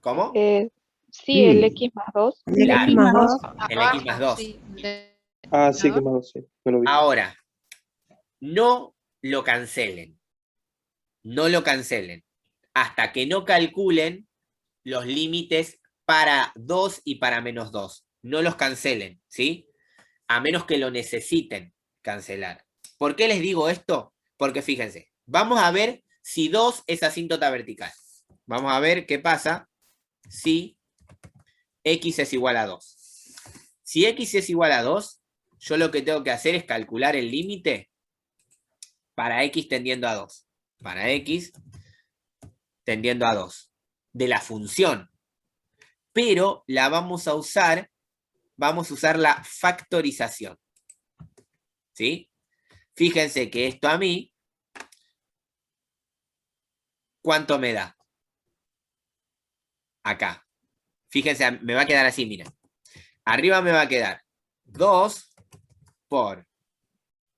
¿Cómo? Sí, el X más 2. El Claro. X más 2. El X más 2. Sí, Sí, que más 2, sí. Me lo vi. Ahora, no lo cancelen. No lo cancelen. Hasta que no calculen los límites para 2 y para menos 2. No los cancelen, ¿sí? A menos que lo necesiten cancelar. ¿Por qué les digo esto? Porque fíjense, vamos a ver si 2 es asíntota vertical. Vamos a ver qué pasa si X es igual a 2. Si X es igual a 2, yo lo que tengo que hacer es calcular el límite para X tendiendo a 2. Para X tendiendo a 2. De la función. Pero la vamos a usar la factorización. ¿Sí? Fíjense que esto a mí, ¿cuánto me da? Acá. Fíjense, me va a quedar así, miren. Arriba me va a quedar 2 por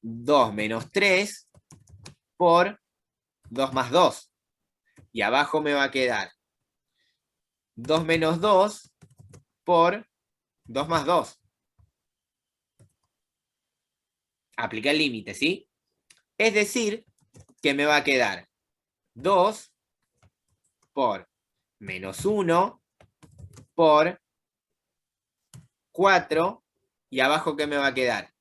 2 menos 3 por 2 más 2. Y abajo me va a quedar 2 menos 2 por 2 más 2. Aplica el límite, ¿sí? Es decir, que me va a quedar 2 por menos 1 por 4. Y abajo, ¿qué me va a quedar?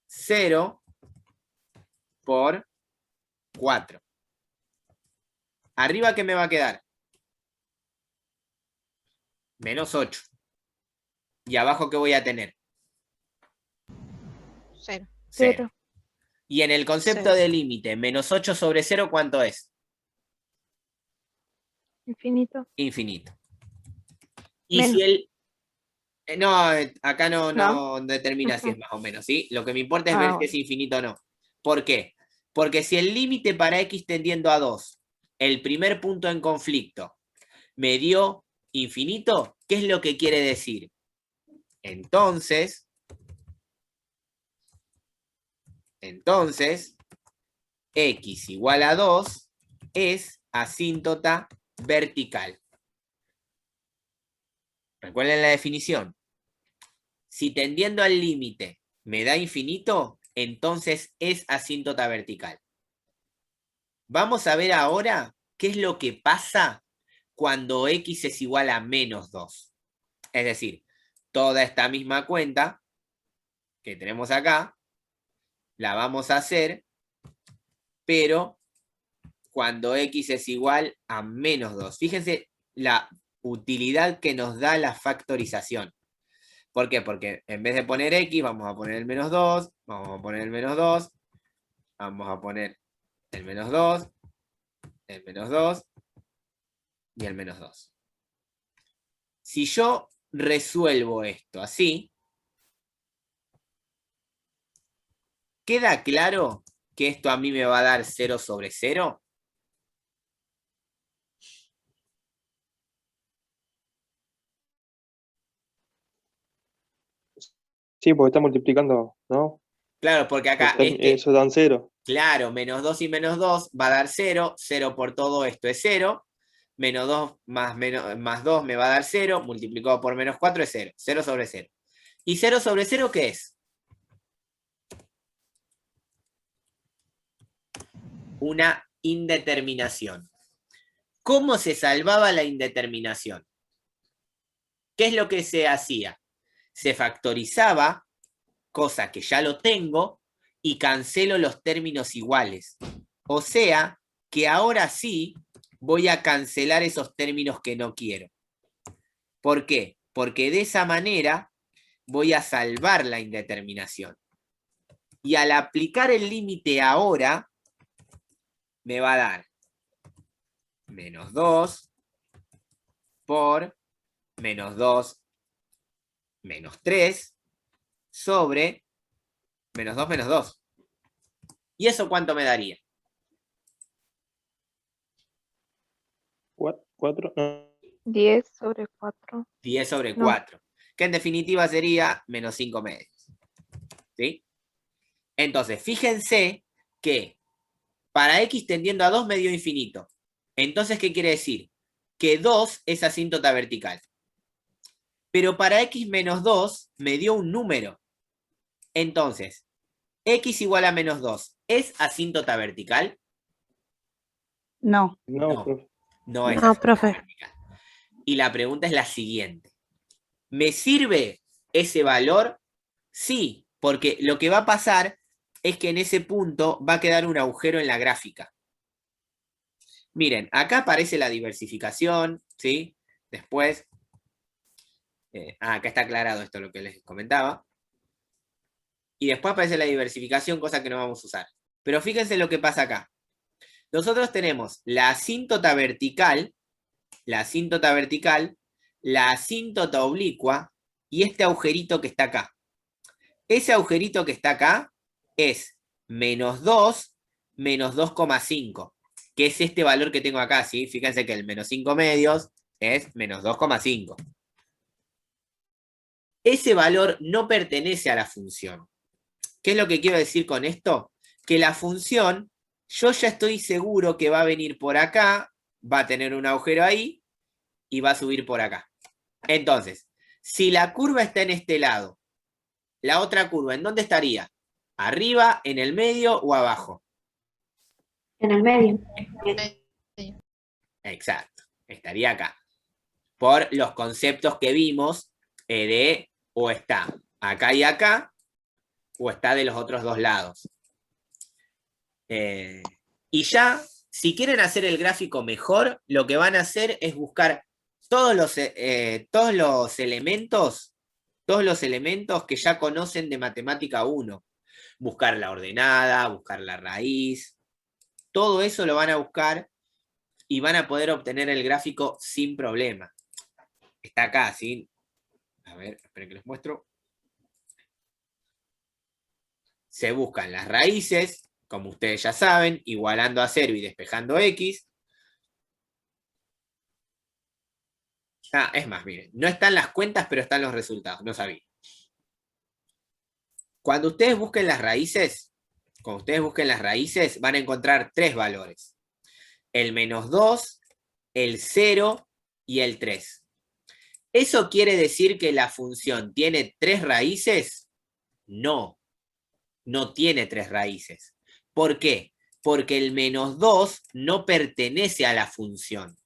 0 por 4. Arriba, ¿qué me va a quedar? Menos 8. ¿Y abajo qué voy a tener? 0. 0. Y en el concepto Cero. de límite, menos 8 sobre 0, ¿cuánto es? Infinito. Infinito. Y Menos. si el... No, acá no ¿No? determina si es más o menos, ¿sí? Lo que me importa es Ah, ver si bueno. es infinito o no. ¿Por qué? Porque si el límite para x tendiendo a 2, el primer punto en conflicto, me dio infinito, ¿qué es lo que quiere decir? Entonces, x igual a 2 es asíntota vertical. Recuerden la definición. Si tendiendo al límite me da infinito, entonces es asíntota vertical. Vamos a ver ahora qué es lo que pasa cuando x es igual a menos 2. Es decir, toda esta misma cuenta que tenemos acá, la vamos a hacer, pero cuando x es igual a menos 2. Fíjense la utilidad que nos da la factorización. ¿Por qué? Porque en vez de poner x, vamos a poner el menos 2, vamos a poner el menos 2, vamos a poner el menos 2, el menos 2 y el menos 2. Si yo resuelvo esto así, ¿queda claro que esto a mí me va a dar 0 sobre 0? Sí, porque está multiplicando, ¿no? Claro, porque acá Eso dan 0. claro, menos 2 y menos 2 va a dar 0, 0 por todo esto es 0, menos 2 más 2 me va a dar 0, multiplicado por menos 4 es 0, 0 sobre 0. ¿Y 0 sobre 0 qué es? Una indeterminación. ¿Cómo se salvaba la indeterminación? ¿Qué es lo que se hacía? Se factorizaba, cosa que ya lo tengo, y cancelo los términos iguales. O sea, que ahora sí voy a cancelar esos términos que no quiero. ¿Por qué? Porque de esa manera voy a salvar la indeterminación. Y al aplicar el límite ahora, me va a dar menos 2 por menos 2 menos 3 sobre menos 2 menos 2. ¿Y eso cuánto me daría? 4, no. 10 sobre 4. 10 sobre No. 4. Que en definitiva sería menos 5 medios. ¿Sí? Entonces, fíjense que para x tendiendo a 2 me dio infinito. Entonces, ¿qué quiere decir? Que 2 es asíntota vertical. Pero para x menos 2 me dio un número. Entonces, x igual a menos 2, ¿es asíntota vertical? No. No, profe. No es No, asíntota profe. vertical. Y la pregunta es la siguiente. ¿Me sirve ese valor? Sí, porque lo que va a pasar es que en ese punto va a quedar un agujero en la gráfica. Miren, acá aparece la diversificación, ¿sí? Después, acá está aclarado esto lo que les comentaba. Y después aparece la diversificación, cosa que no vamos a usar. Pero fíjense lo que pasa acá. Nosotros tenemos la asíntota vertical, la asíntota oblicua y este agujerito que está acá. Ese agujerito que está acá es menos 2 menos 2,5, que es este valor que tengo acá, ¿sí? Fíjense que el menos 5 medios es menos 2,5. Ese valor no pertenece a la función. ¿Qué es lo que quiero decir con esto? Que la función, yo ya estoy seguro que va a venir por acá, va a tener un agujero ahí y va a subir por acá. Entonces, si la curva está en este lado, la otra curva, ¿en dónde estaría? ¿Arriba, en el medio o abajo? En el medio. Exacto, estaría acá. Por los conceptos que vimos de o está acá y acá, o está de los otros dos lados. Y ya, si quieren hacer el gráfico mejor, lo que van a hacer es buscar todos los elementos que ya conocen de matemática 1. Buscar la ordenada, buscar la raíz, todo eso lo van a buscar y van a poder obtener el gráfico sin problema. Está acá, ¿sí? A ver, esperen que les muestro. Se buscan las raíces, como ustedes ya saben, igualando a 0 y despejando x. Ah, es más, miren, no están las cuentas, pero están los resultados, no sabía. Cuando ustedes busquen las raíces, van a encontrar 3 valores. El -2, el 0 y el 3. ¿Eso quiere decir que la función tiene 3 raíces? No, no tiene 3 raíces. ¿Por qué? Porque el -2 no pertenece a la función.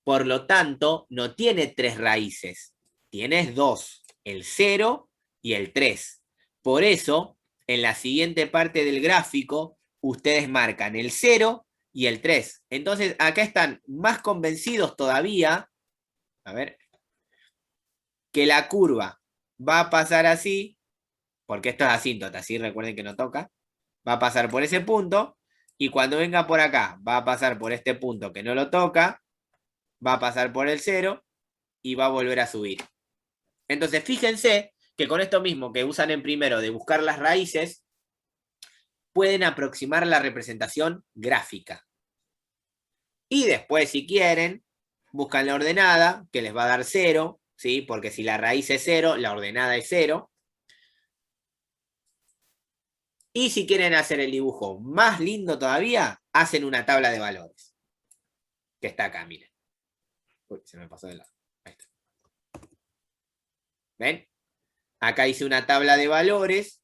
Por lo tanto, no tiene 3 raíces. Tienes 2, el 0 y el 3. Por eso, en la siguiente parte del gráfico, ustedes marcan el 0 y el 3. Entonces, acá están más convencidos todavía, a ver, que la curva va a pasar así, porque esto es asíntota, ¿sí? Recuerden que no toca. Va a pasar por ese punto, y cuando venga por acá, va a pasar por este punto que no lo toca, va a pasar por el 0 y va a volver a subir. Entonces, fíjense que con esto mismo que usan en primero de buscar las raíces, pueden aproximar la representación gráfica. Y después, si quieren, buscan la ordenada, que les va a dar 0, ¿sí? Porque si la raíz es 0, la ordenada es 0. Y si quieren hacer el dibujo más lindo todavía, hacen una tabla de valores. Que está acá, miren. Uy, se me pasó de lado. Ahí está. ¿Ven? Acá hice una tabla de valores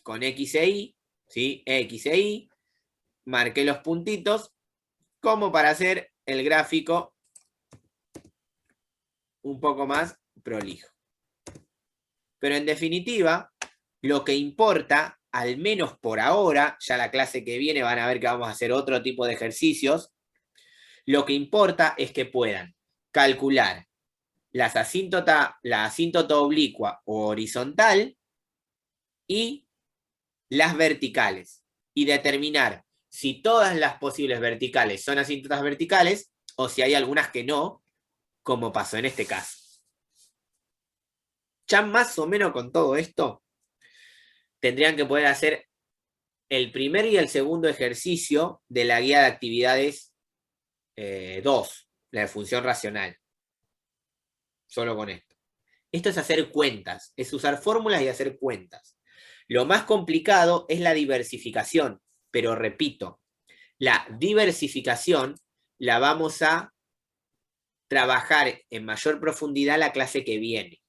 con X e Y, ¿sí? X e Y. Marqué los puntitos como para hacer el gráfico un poco más prolijo. Pero en definitiva, lo que importa, al menos por ahora, ya la clase que viene van a ver que vamos a hacer otro tipo de ejercicios, lo que importa es que puedan calcular la asíntota oblicua o horizontal y las verticales, y determinar si todas las posibles verticales son asíntotas verticales o si hay algunas que no, como pasó en este caso. Ya más o menos con todo esto, tendrían que poder hacer el primer y el segundo ejercicio de la guía de actividades 2, la de función racional. Solo con esto. Esto es hacer cuentas, es usar fórmulas y hacer cuentas. Lo más complicado es la diversificación, pero repito, la diversificación la vamos a trabajar en mayor profundidad la clase que viene.